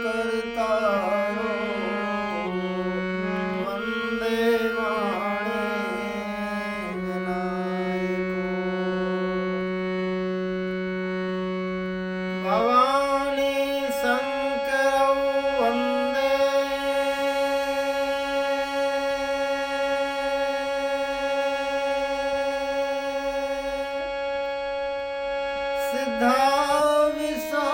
करतारो वंदे भवानी शंकरौ वंदे सिद्धा विश्वासरूपिण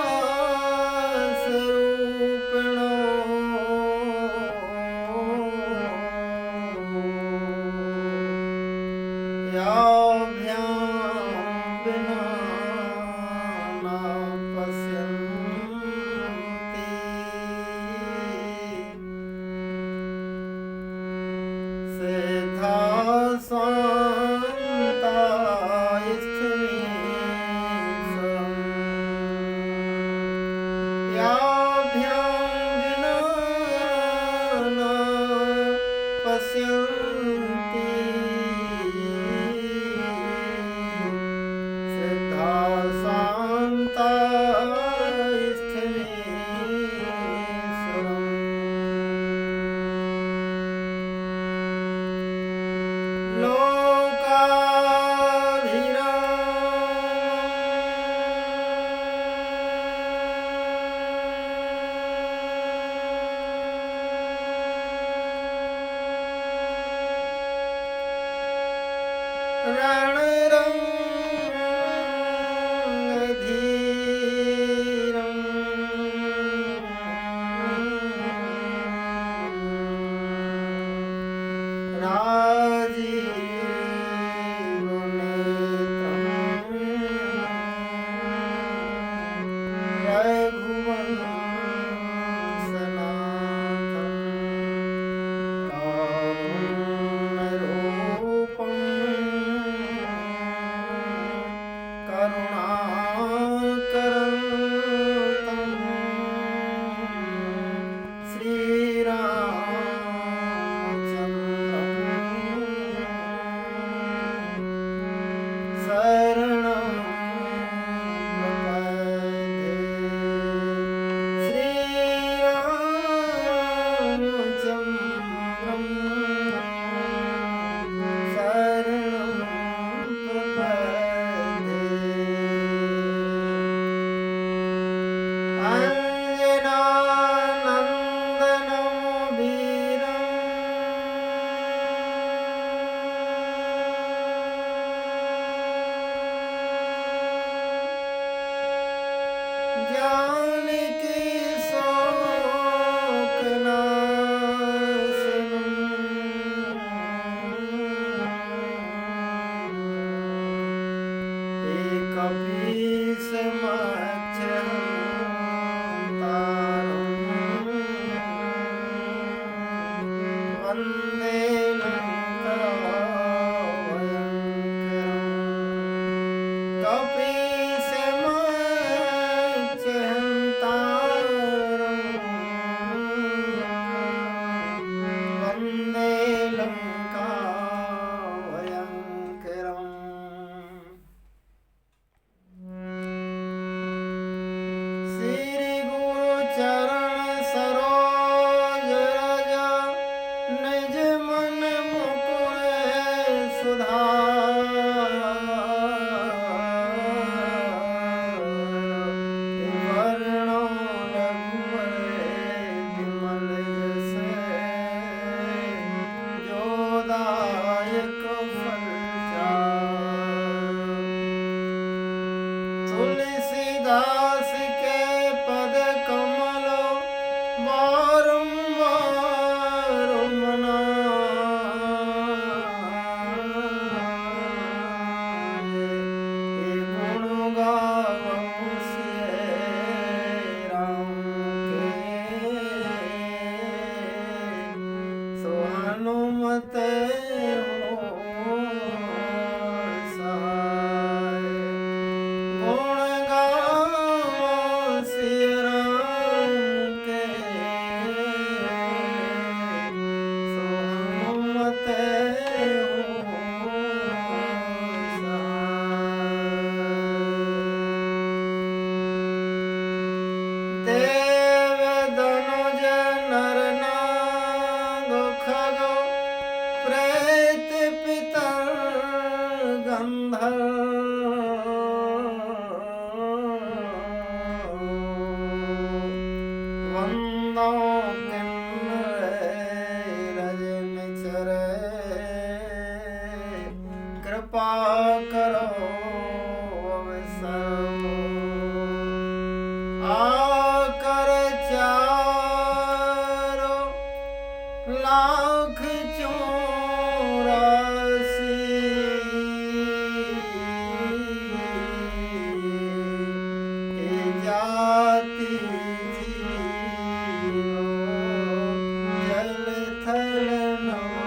कृपा करो आकर 4 लाख 84 जाति जीरो जल थल नवासी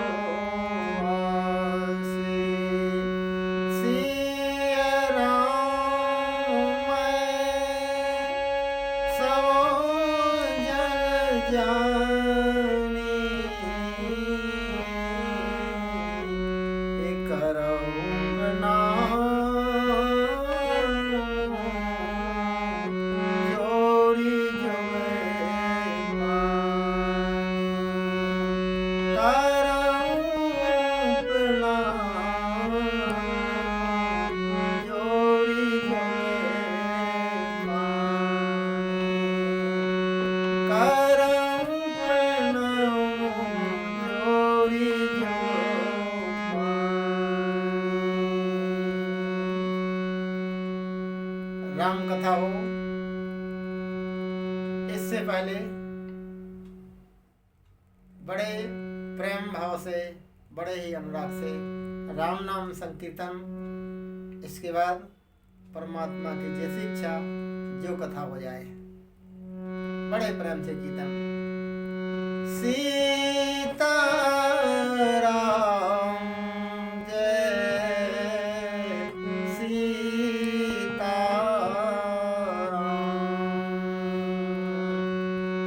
सिय राम सब जग जानी राम कथा हो। इससे पहले बड़े प्रेम भाव से, बड़े ही अनुराग से राम नाम संकीर्तन, इसके बाद परमात्मा की जैसी इच्छा जो कथा हो जाए, बड़े प्रेम से कीर्तन। सीता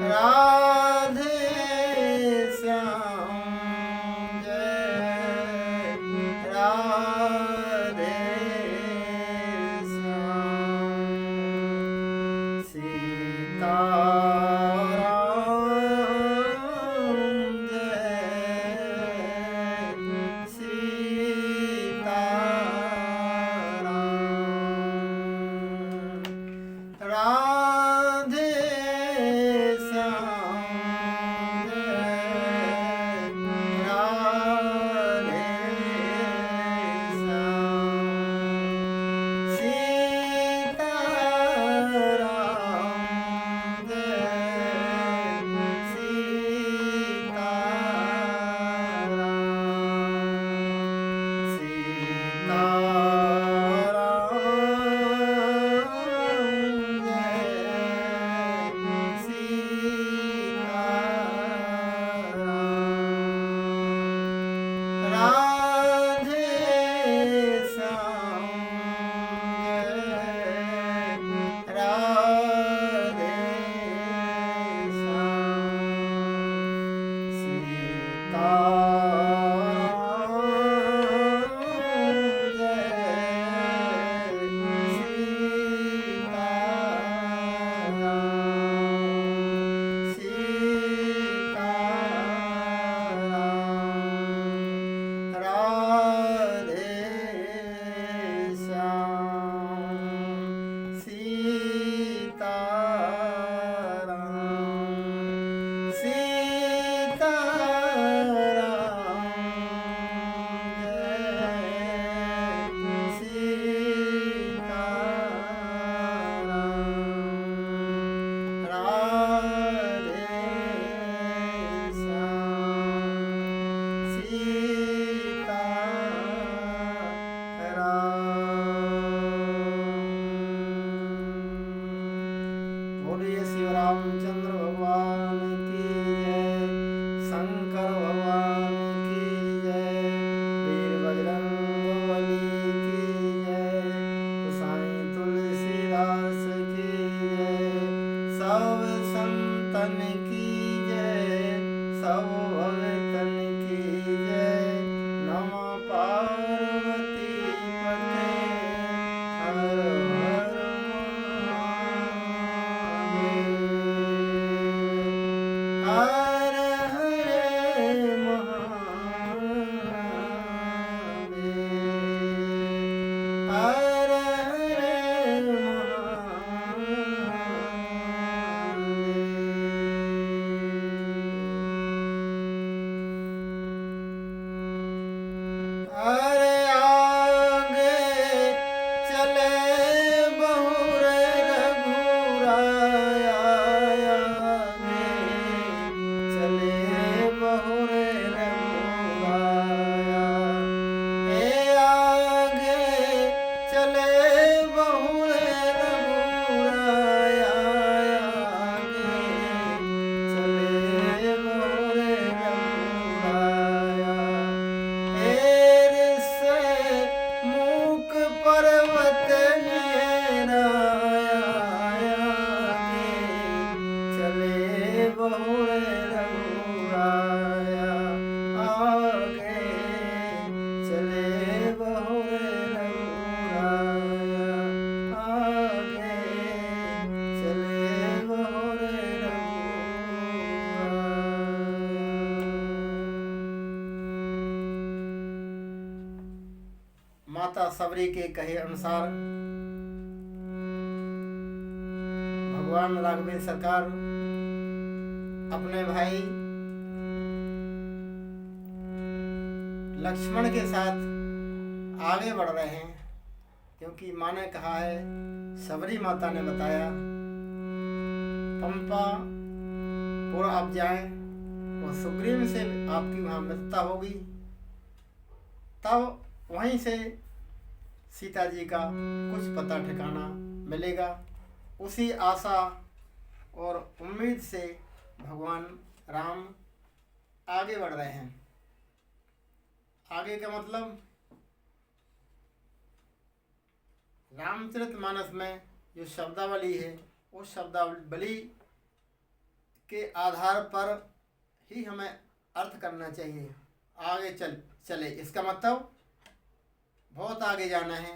राधे श्याम जय राधे श्याम सीताराम जय सीताराम राधे बोलिए शिव रामचंद्र भगवान की जय, शंकर भगवान की जय, वीर बजरंग बली की जय, गोसाई तुलसीदास की जय, सब संतन की जय, सब भगतन की जय। नमः पार्वती पते हर हर हर हर महादेव हर हर महादेव। बहुरे रघुराया, आगे चले बहुरे रघुराया, आगे चले बहुरे रघुराया। माता सबरी के कहे अनुसार भगवान राघवेंद्र सरकार अपने भाई लक्ष्मण के साथ आगे बढ़ रहे हैं, क्योंकि माँ ने कहा है, सबरी माता ने बताया, पंपा पुर आप जाएं और सुग्रीव से आपकी वहाँ मित्रता होगी, तब वहीं से सीता जी का कुछ पता ठिकाना मिलेगा। उसी आशा और उम्मीद से भगवान राम आगे बढ़ रहे हैं। आगे का मतलब रामचरितमानस में जो शब्दावली है, उस शब्दावली के आधार पर ही हमें अर्थ करना चाहिए। आगे चले, इसका मतलब बहुत आगे जाना है,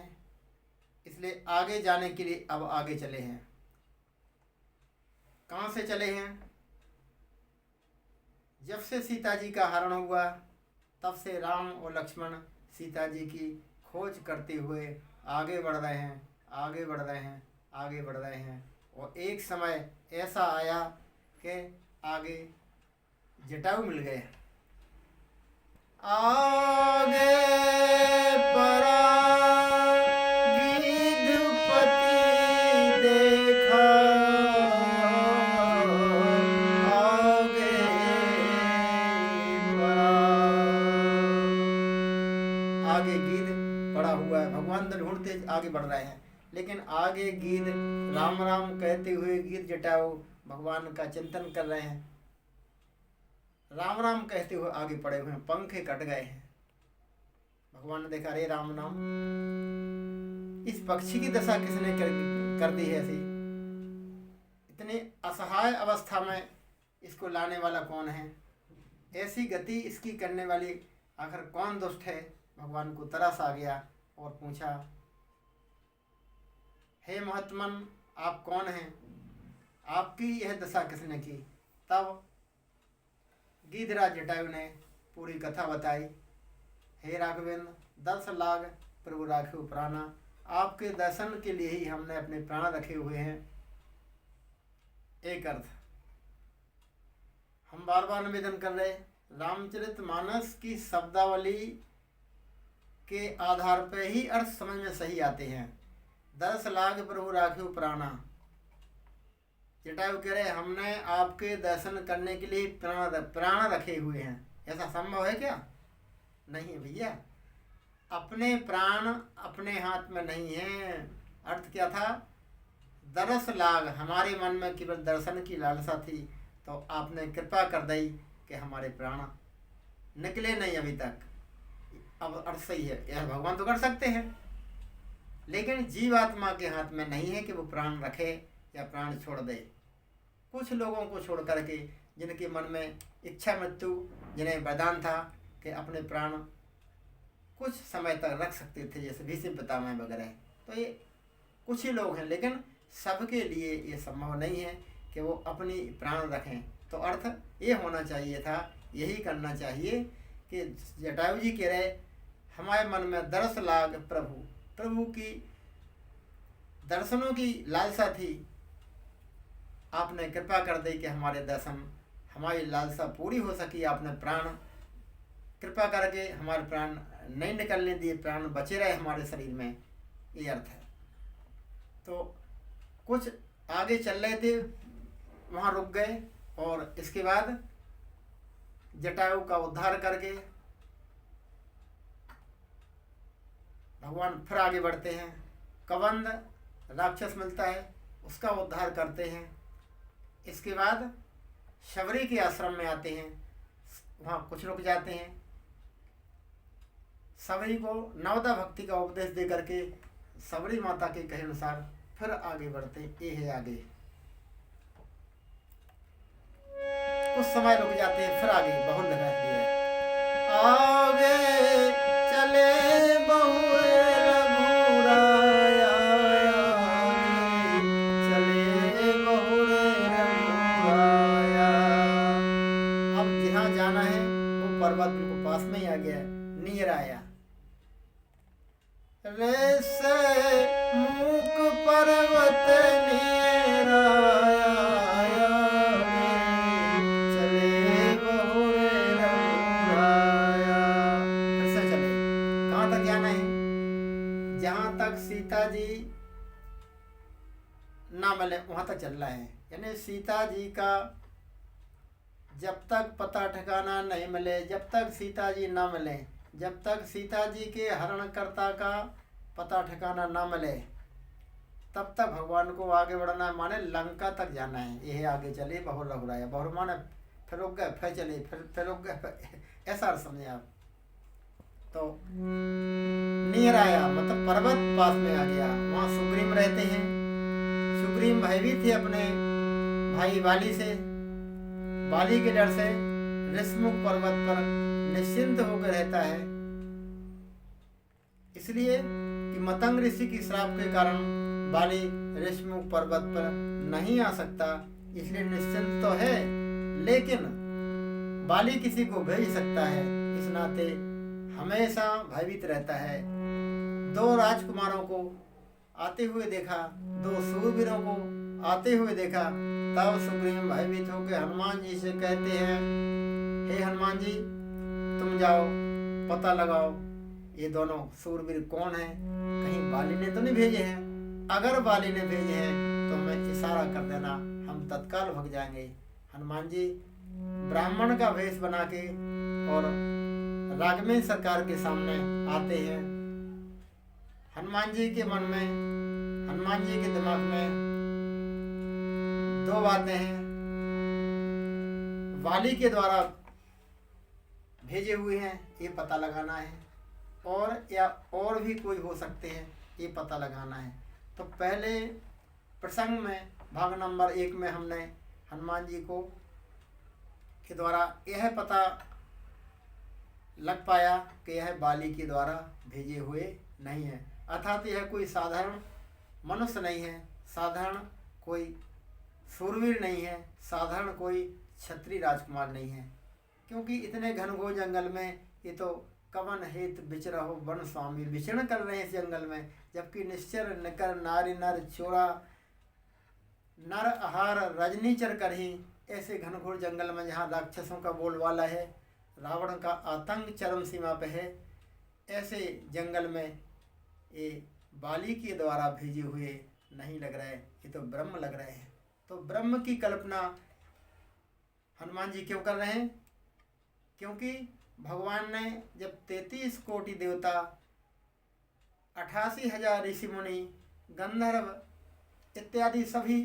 इसलिए आगे जाने के लिए अब आगे चले हैं। कहाँ से चले हैं? जब से सीता जी का हरण हुआ, तब से राम और लक्ष्मण सीता जी की खोज करते हुए आगे बढ़ रहे हैं, आगे बढ़ रहे हैं, आगे बढ़ रहे हैं। और एक समय ऐसा आया कि आगे जटायु मिल गए। आगे ढूंढते आगे बढ़ रहे हैं, लेकिन आगे गीध राम राम कहते हुए गीध जटायु भगवान का चिंतन कर रहे हैं, राम राम कहते हुए आगे पड़े हुए हैं, पंखे कट गए हैं। भगवान ने देखा, अरे राम नाम, इस पक्षी की दशा किसने कर दी है ऐसी? इतनी असहाय अवस्था में इसको लाने वाला कौन है? ऐसी गति इसकी करने वाली आखिर कौन दुष्ट है? भगवान को तरस आ गया और पूछा, हे महात्मन, आप कौन हैं? आपकी यह दशा किसने की? तब गीधराज जटायु ने पूरी कथा बताई। हे राघवेंद्र, 10 लाख प्रभु राखे प्राणा, आपके दर्शन के लिए ही हमने अपने प्राण रखे हुए हैं। एक अर्थ हम बार बार निवेदन कर रहे, रामचरितमानस की शब्दावली के आधार पर ही अर्थ समझ में सही आते हैं। 10 लाख प्रभु राखे प्राणा, जटायु कह रहे, हमने आपके दर्शन करने के लिए प्राण रखे हुए हैं। ऐसा संभव है क्या? नहीं भैया, अपने प्राण अपने हाथ में नहीं है। अर्थ क्या था? 10 लाख, हमारे मन में केवल दर्शन की लालसा थी, तो आपने कृपा कर दी कि हमारे प्राण निकले नहीं अभी तक। अब अर्थ सही है, यह भगवान तो कर सकते हैं, लेकिन जीवात्मा के हाथ में नहीं है कि वो प्राण रखे या प्राण छोड़ दे। कुछ लोगों को छोड़ करके, जिनके मन में इच्छा मृत्यु, जिन्हें वरदान था कि अपने प्राण कुछ समय तक रख सकते थे, जैसे भीष्म पितामह वगैरह, तो ये कुछ ही लोग हैं, लेकिन सबके लिए ये संभव नहीं है कि वो अपनी प्राण रखें। तो अर्थ ये होना चाहिए था, यही करना चाहिए कि जटायु जी कह रहे, हमारे मन में 10 लाख प्रभु की दर्शनों की लालसा थी, आपने कृपा कर दी कि हमारे दर्शन, हमारी लालसा पूरी हो सकी। आपने प्राण कृपा करके हमारे प्राण नहीं निकलने दिए, प्राण बचे रहे हमारे शरीर में, ये अर्थ है। तो कुछ आगे चल रहे थे, वहाँ रुक गए, और इसके बाद जटायु का उद्धार करके भगवान फिर आगे बढ़ते हैं। कबंध राक्षस मिलता है, उसका उद्धार करते हैं। इसके बाद शबरी के आश्रम में आते हैं, वहाँ कुछ रुक जाते हैं। सबरी को नवदा भक्ति का उपदेश दे करके सबरी माता के कहे अनुसार फिर आगे बढ़ते। ये है आगे। कुछ समय रुक जाते हैं, फिर आगे बहुत लगा दिया है। आगे चले बहुरे रघुराया, आगे चले बहुरे रघुराया। अब जहाँ जाना है वो पर्वत बिल्कुल पास में ही आ गया है, नियर आया। रे से मूक पर्वत नियर आया, चले बहुरे रघुराया। फिर से चले। कहाँ तक जाना है? जहाँ तक सीता जी ना मिले वहां तक चलना है। यानी सीता जी का जब तक पता ठिकाना नहीं मिले, जब तक सीता जी ना मिले, जब तक सीता जी के हरणकर्ता का पता ठिकाना ना मिले, तब तक भगवान को आगे बढ़ना है। माने लंका तक जाना है। यह आगे चले बहु रघुराया, बहु माने फिर रुक गए, फिर चले, फिर रुक गए, ऐसा समझे आप। तो नियर आया मतलब पर्वत पास में आ गया। वहाँ सुग्रीव रहते हैं। सुग्रीव भयभीत थे अपने भाई वाली से, वाली के डर से ऋषमुख पर्वत पर निश्चिंत होकर रहता है। इसलिए कि मतंग ऋषि की श्राप के कारण वाली ऋषमुख पर्वत पर नहीं आ सकता, इसलिए निश्चिंत तो है, लेकिन वाली किसी को भेज सकता है। इस नाते हमेशा भयभीत रहता है। दो राजकुमारों को आते हुए देखा, दो सूरवीरों को आते हुए देखा, तब सुग्रीव भयभीत होकर हनुमान जी से कहते हैं, हे हनुमान जी, तुम जाओ पता लगाओ ये दोनों सूरवीर कौन है, कहीं वाली ने तो नहीं भेजे हैं। अगर वाली ने भेजे हैं तो हमें इशारा कर देना, हम तत्काल भाग जाएंगे। हनुमान जी ब्राह्मण का वेश बना के और राघवेंद्र सरकार के सामने आते हैं। हनुमान जी के मन में, हनुमान जी के दिमाग में दो बातें हैं। वाली के द्वारा भेजे हुए हैं ये पता लगाना है, और या और भी कोई हो सकते हैं ये पता लगाना है। तो पहले प्रसंग में भाग नंबर 1 में हमने हनुमान जी को के द्वारा यह पता लग पाया कि यह वाली के द्वारा भेजे हुए नहीं है, अर्थात यह कोई साधारण मनुष्य नहीं है, साधारण कोई सूरवीर नहीं है, साधारण कोई क्षत्रिय राजकुमार नहीं है। क्योंकि इतने घनघोर जंगल में ये तो कवन हेत बिचरहो वन स्वामी, विचरण कर रहे हैं इस जंगल में, जबकि निश्चर निकर नारी नर चोरा नर आहार रजनीचर कर ही, ऐसे घनघोर जंगल में जहाँ राक्षसों का बोलबाला है, रावण का आतंक चरम सीमा पे है, ऐसे जंगल में ये वाली के द्वारा भेजे हुए नहीं लग रहे, ये तो ब्रह्म लग रहे हैं। तो ब्रह्म की कल्पना हनुमान जी क्यों कर रहे हैं? क्योंकि भगवान ने जब 33 कोटि देवता, 88,000 ऋषि मुनि, गंधर्व इत्यादि सभी,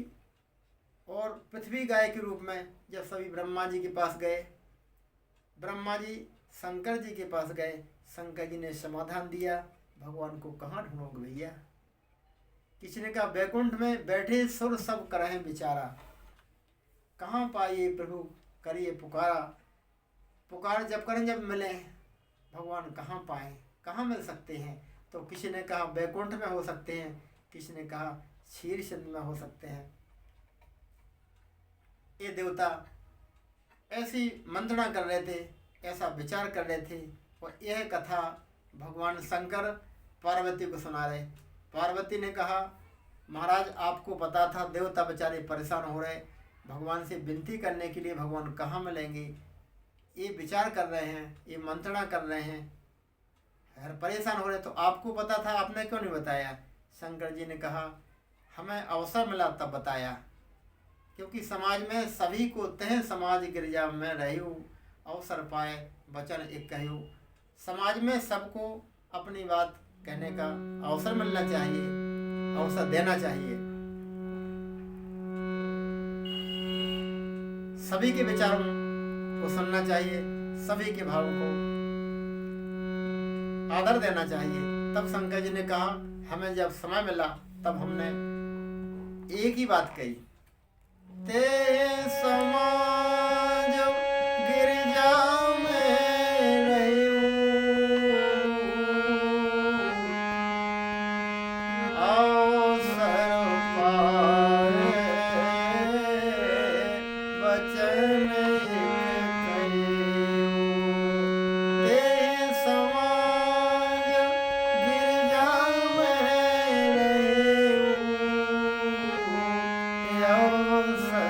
और पृथ्वी गाय के रूप में जब सभी ब्रह्मा जी के पास गए, ब्रह्मा जी शंकर जी के पास गए, शंकर जी ने समाधान दिया, भगवान को कहाँ ढूंढोगे भैया। किसी ने कहा वैकुंठ में बैठे सुर सब करें विचारा, कहाँ पाइए प्रभु करिए पुकारा। पुकार जब करें जब मिले, भगवान कहाँ पाएं, कहाँ मिल सकते हैं। तो किसी ने कहा वैकुंठ में हो सकते हैं, किसी ने कहा क्षीर सिंधु में हो सकते हैं। ये देवता ऐसी मंत्रणा कर रहे थे, ऐसा विचार कर रहे थे, और यह कथा भगवान शंकर पार्वती को सुना रहे। पार्वती ने कहा महाराज आपको पता था देवता बेचारे परेशान हो रहे, भगवान से विनती करने के लिए भगवान कहाँ मिलेंगे, ये विचार कर रहे हैं, ये मंत्रणा कर रहे हैं, हर परेशान हो रहे, तो आपको पता था आपने क्यों नहीं बताया। शंकर जी ने कहा हमें अवसर मिला तब बताया, क्योंकि समाज में सभी को तह समाज गिरजा में रहूँ, अवसर पाए वचन एक कहूँ। समाज में सबको अपनी बात कहने का अवसर मिलना चाहिए, अवसर देना चाहिए। सभी के विचारों को सुनना चाहिए, सभी के भावों को आदर देना चाहिए। तब शंकर जी ने कहा हमें जब समय मिला तब हमने एक ही बात कही, ते समाज बचन एक कहियो। ते समाज गिरजा में रहियो, अवसर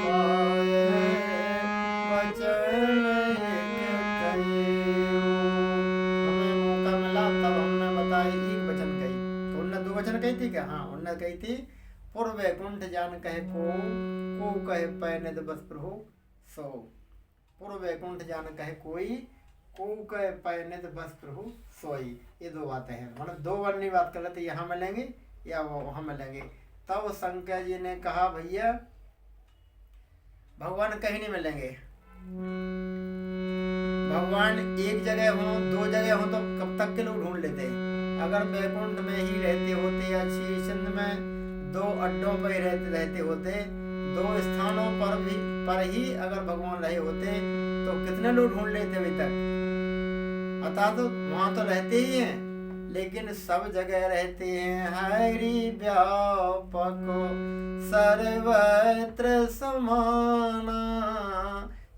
पाए वचन एक कहियो। हमें मौका मिला तब हमने बताया एक वचन कही। तो उनने दो वचन कही थी क्या? हाँ, उनने कही थी पुर वैकुंठ जान कहे को कहे पैनिध बस प्रभु सो। पुर वैकुंठ जान कहे कोई, को कहे पैनिध बस प्रभु सोई। ये दो बातें हैं, मतलब दो वर्णी बात कर रहे थे, यहाँ मिलेंगे या वहाँ मिलेंगे। तब शंकर जी ने कहा भैया भगवान कहीं नहीं मिलेंगे। भगवान एक जगह हो दो जगह हो तो कब तक के लोग ढूंढ लेते। अगर वैकुंठ में ही रहते होते या श्रीचंद में दो अड्डों पर ही रहते होते, दो स्थानों पर ही अगर भगवान रहे होते तो कितने लोग ढूंढ लेते अभी तक। अतः तो वहां तो रहते ही हैं, लेकिन सब जगह रहते हैं। हरि व्यापक सर्वत्र समाना,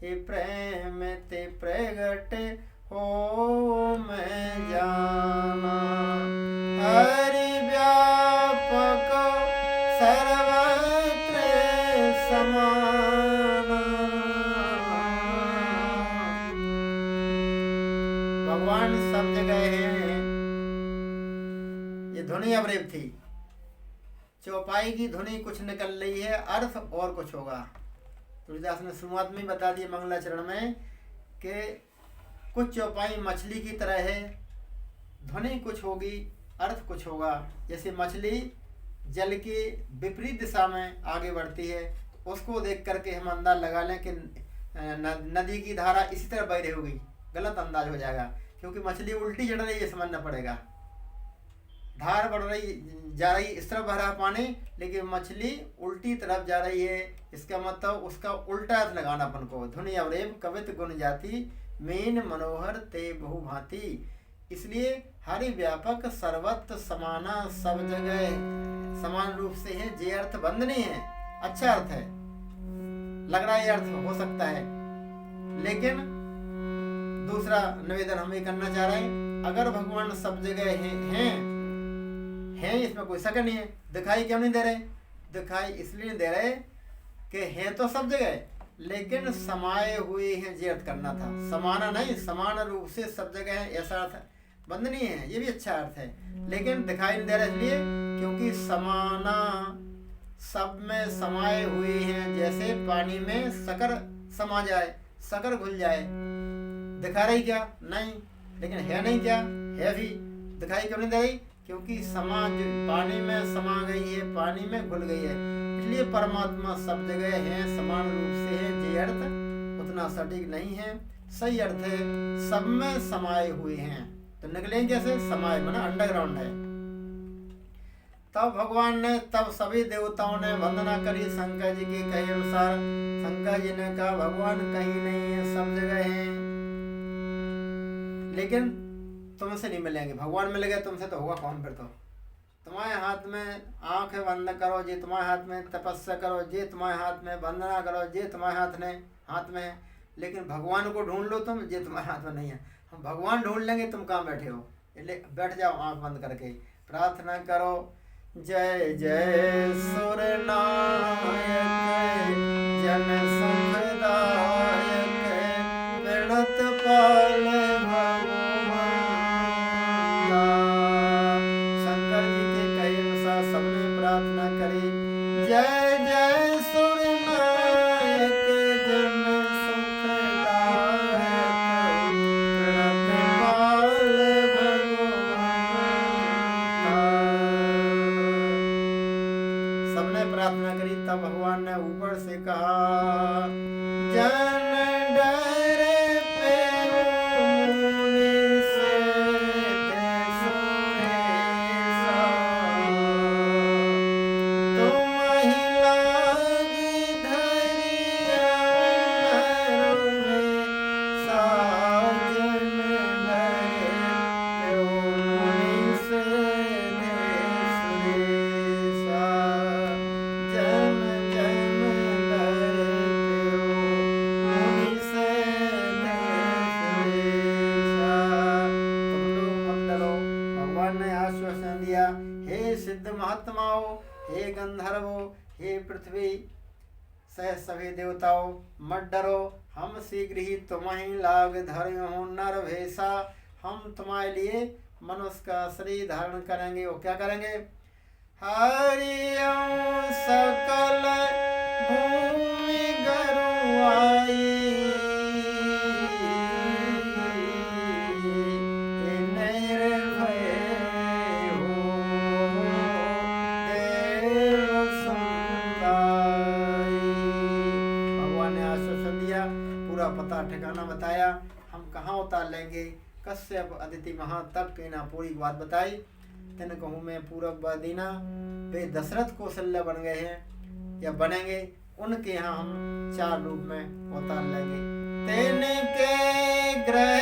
ये प्रेम ते प्रगट हो मैं जाना। हरि व्यापक सर्वत्र समाना। भगवान सब जगह हैं। ये धुनी अवरेब थी, चौपाई की धुनी कुछ निकल रही है, अर्थ और कुछ होगा। तुलसीदास ने शुरुआत में बता दिया मंगलाचरण में कि कुछ चौपाई मछली की तरह है, ध्वनि कुछ होगी, अर्थ कुछ होगा। जैसे मछली जल की विपरीत दिशा में आगे बढ़ती है, उसको देख करके हम अंदाज लगा लें कि नदी की धारा इसी तरह बह रही होगी, गलत अंदाज हो जाएगा, क्योंकि मछली उल्टी चढ़ रही है, समझना पड़ेगा। धार बढ़ रही जा रही, इस तरफ बह रहा पानी, लेकिन मछली उल्टी तरफ जा रही है, इसका मतलब उसका उल्टा अर्थ लगाना अपन को। धुनि अवरेब कवित गुण जाति, मीन मनोहर ते बहुभांति। इसलिए हरि व्यापक सर्वत्र समाना, सब जगह समान रूप से है। जे अर्थ बंद नहीं है, अच्छा अर्थ है, लग रहा है अर्थ हो सकता है, लेकिन दूसरा निवेदन हम ये करना चाह रहे हैं, अगर भगवान सब जगह हैं, इसमें कोई शक नहीं है। दिखाई क्यों नहीं दे रहे? दिखाई इसलिए नहीं दे रहे कि हैं तो सब जगह, लेकिन समाये हुए हैं, ये अर्थ करना था। समाना नहीं, समान रूप से सब जगह है, ऐसा अर्थ बंद नहीं है, ये भी अच्छा अर्थ है, लेकिन दिखाई नहीं दे रहा इसलिए क्योंकि समाना सब में समाये हुए हैं। जैसे पानी में शक्कर समा जाए, शक्कर घुल जाए, दिखा रही क्या? नहीं, लेकिन है नहीं क्या? है भी। दिखाई क्यों नहीं दे रही? क्योंकि पानी में समा गई है, पानी में घुल गई है। इसलिए परमात्मा सब जगह है, समान रूप से है। ये अर्थ उतना सटीक नहीं है, सही अर्थ है सब में समाये हुए हैं। तो निकलेंगे कैसे? समाये माना अंडरग्राउंड है। तब भगवान ने, तब सभी देवताओं ने वंदना करी शंकर जी के कहे अनुसार। शंकर जी ने कहा भगवान कहीं नहीं है, सब जगह है, लेकिन तुमसे नहीं मिलेंगे। भगवान मिल गए तुमसे तो होगा कौन? फिर तो तुम्हारे हाथ में आंखें बंद करो जी, तुम्हारे हाथ में तपस्या करो जी, तुम्हारे हाथ में वंदना करो जी, तुम्हारे हाथ में है, लेकिन भगवान को ढूंढ लो तुम, ये तुम्हारे हाथ में नहीं है। हम भगवान ढूंढ लेंगे, तुम कहाँ बैठे हो? इसलिए बैठ जाओ आंख बंद करके, प्रार्थना करो। जय जय सुर नायक जन सुखदायक, प्रणत पाल जय जय सुर नायक जन सुखदायक, प्रणत पाल भगवान। सबने प्रार्थना करी। तब भगवान ने ऊपर से कहा जन डरे पे मुनि से महात्माओं, हे गंधर्वो, हे पृथ्वी सह सभी देवताओं, मत डरो, हम शीघ्र ही तुम्हें लाग धर्यो नर भेषा। हम तुम्हारे लिए मनुष्य का शरीर धारण करेंगे। वो क्या करेंगे? हरिओं सकल भूमि गरुआई, निर्भय हो देव समुदाय। भगवान ने आश्वासन दिया, पूरा पता ठिकाना बताया, हम कहाँ उतार लेंगे। कश्यप अदिति महातप के ना पूरी बात बताई। तिन कहूँ मैं पूरब दीना, वे दशरथ कौशल्य बन गए हैं या बनेंगे, उनके यहाँ हम 4 रूप में उतार लेंगे। तिन के ग्रह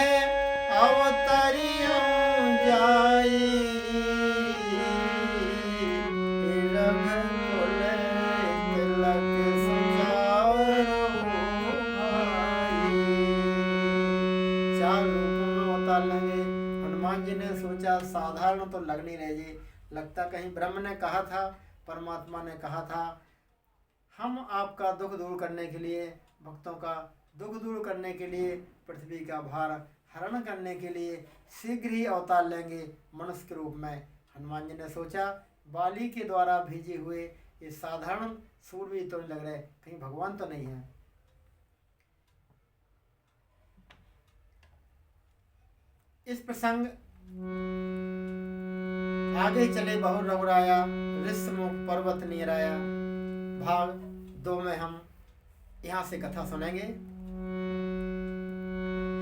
अवतरियों जाई, रघुकुल तिलक सजारो भाई। 4 रूपों में उतार लेंगे। हनुमान जी ने सोचा साधारण तो लग नहीं रहे जी, लगता कहीं ब्रह्म ने कहा था, परमात्मा ने कहा था हम आपका दुख दूर करने के लिए, भक्तों का दुख दूर करने के लिए, पृथ्वी का भार हरण करने के लिए शीघ्र ही अवतार लेंगे मनुष्य के रूप में। हनुमान जी ने सोचा बाली के द्वारा भेजे हुए ये साधारण सूरवीर तो नहीं लग रहे, कहीं भगवान तो नहीं है। इस प्रसंग आगे चले बहु रघुराया, ऋषमुख पर्वत नीराया। भाग 2 में हम यहाँ से कथा सुनेंगे।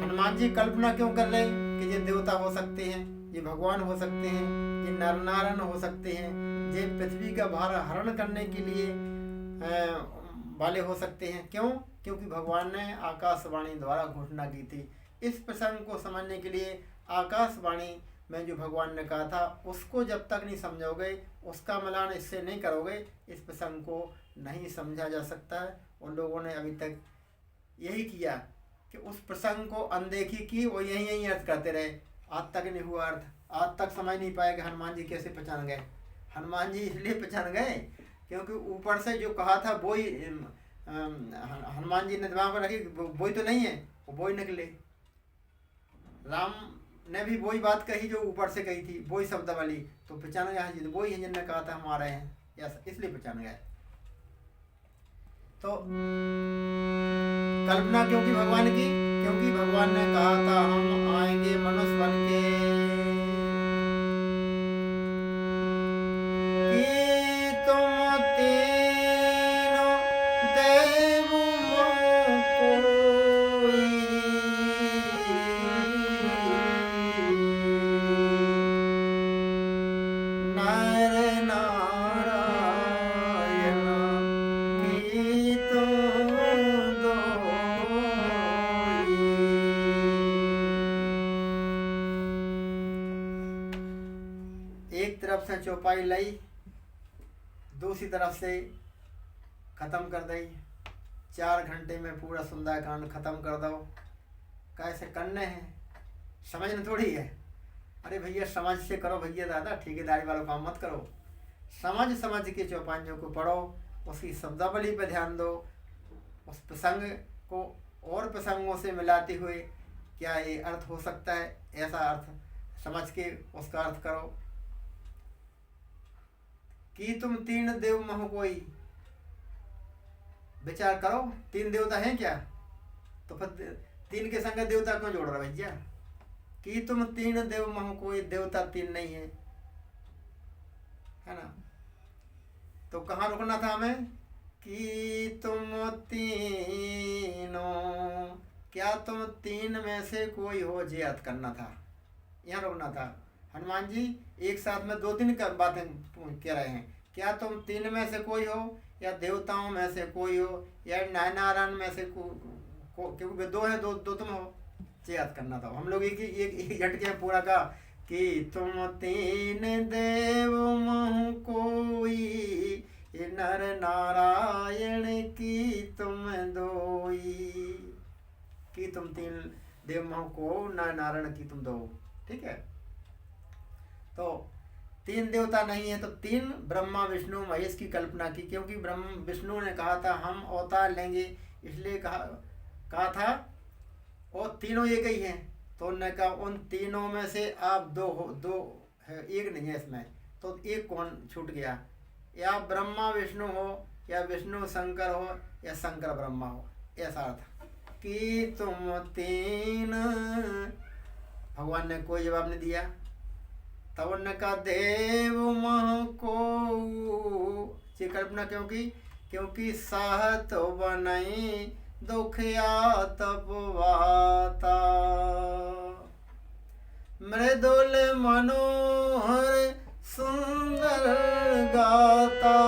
हनुमान जी कल्पना क्यों कर रहे कि ये देवता हो सकते हैं, ये भगवान हो सकते हैं, ये नर नारायण हो सकते हैं, ये पृथ्वी का भार हरण करने के लिए वाले हो सकते हैं। क्यों? क्योंकि भगवान ने आकाशवाणी द्वारा घोषणा की थी। इस प्रसंग को समझने के लिए आकाशवाणी में जो भगवान ने कहा था उसको जब तक नहीं समझोगे, उसका मिलान इससे नहीं करोगे, इस प्रसंग को नहीं समझा जा सकता है। उन लोगों ने अभी तक यही किया कि उस प्रसंग को अनदेखी की, वो यही अर्थ करते रहे, आज तक नहीं हुआ अर्थ। आज तक समझ नहीं पाए कि हनुमान जी कैसे पहचान गए। हनुमान जी इसलिए पहचान गए क्योंकि ऊपर से जो कहा था वो ही हनुमान जी ने दिमाग में रखी, वो तो नहीं है, वो निकले। राम ने भी वही बात कही जो ऊपर से कही थी, वही शब्द वाली, तो पहचान गया जी, वही है जिनने कहा था हम आ रहे हैं, इसलिए पहचान गए। तो कल्पना क्योंकि भगवान की, क्योंकि भगवान ने कहा था हम आएंगे मनुष्य बन के, कि तुम तीनों देव चौपाई लाई, दूसरी तरफ से खत्म कर दी। 4 घंटे में पूरा सुंदरकांड खत्म कर दो। कैसे करने हैं, समझना थोड़ी है। अरे भैया समझ से करो भैया, दादा ठेकेदारी वालों काम मत करो। समझ के चौपाइयों को पढ़ो, उसकी शब्दावली पर ध्यान दो, उस प्रसंग को और प्रसंगों से मिलाते हुए क्या ये अर्थ हो सकता है, ऐसा अर्थ समझ के उसका अर्थ करो। कि तुम 3 देव महो कोई, विचार करो 3 देवता हैं क्या, तो फिर 3 के संग देवता क्यों जोड़ रहा भैया। कि तुम 3 देव महो कोई, देवता 3 नहीं है ना। तो कहाँ रुकना था हमें? कि तुम तीनों, क्या तुम 3 में से कोई हो, जे अर्थ करना था, यहाँ रुकना था। हनुमान जी एक साथ में 2-3 बातें कह रहे हैं। क्या तुम 3 में से कोई हो, या देवताओं में से कोई हो, या नारायण में से क्योंकि वे 2 हैं, 2 तुम हो, ये याद करना था। हम लोग एक झटके में पूरा कहा कि तुम 3 देव महु कोई, नर नारायण की तुम दोई। कि तुम 3 देव महु को, नर नारायण की तुम दो। ठीक है, तो तीन देवता नहीं है तो तीन ब्रह्मा विष्णु महेश की कल्पना की, क्योंकि ब्रह्म विष्णु ने कहा था हम अवतार लेंगे, इसलिए कहा था और तीनों एक ही हैं। तो उन्होंने कहा उन तीनों में से आप दो हो, दो है, एक नहीं है इसमें, तो एक कौन छूट गया? या ब्रह्मा विष्णु हो, या विष्णु शंकर हो, या शंकर ब्रह्मा हो, ऐसा अर्थ कि तुम तीन। भगवान ने कोई जवाब नहीं दिया। तब उन्होंने कहा देव मह को ये कल्पना, क्योंकि साहत बनई दुखिया तपवाता, मृदुल मनोहर सुंदर गाता,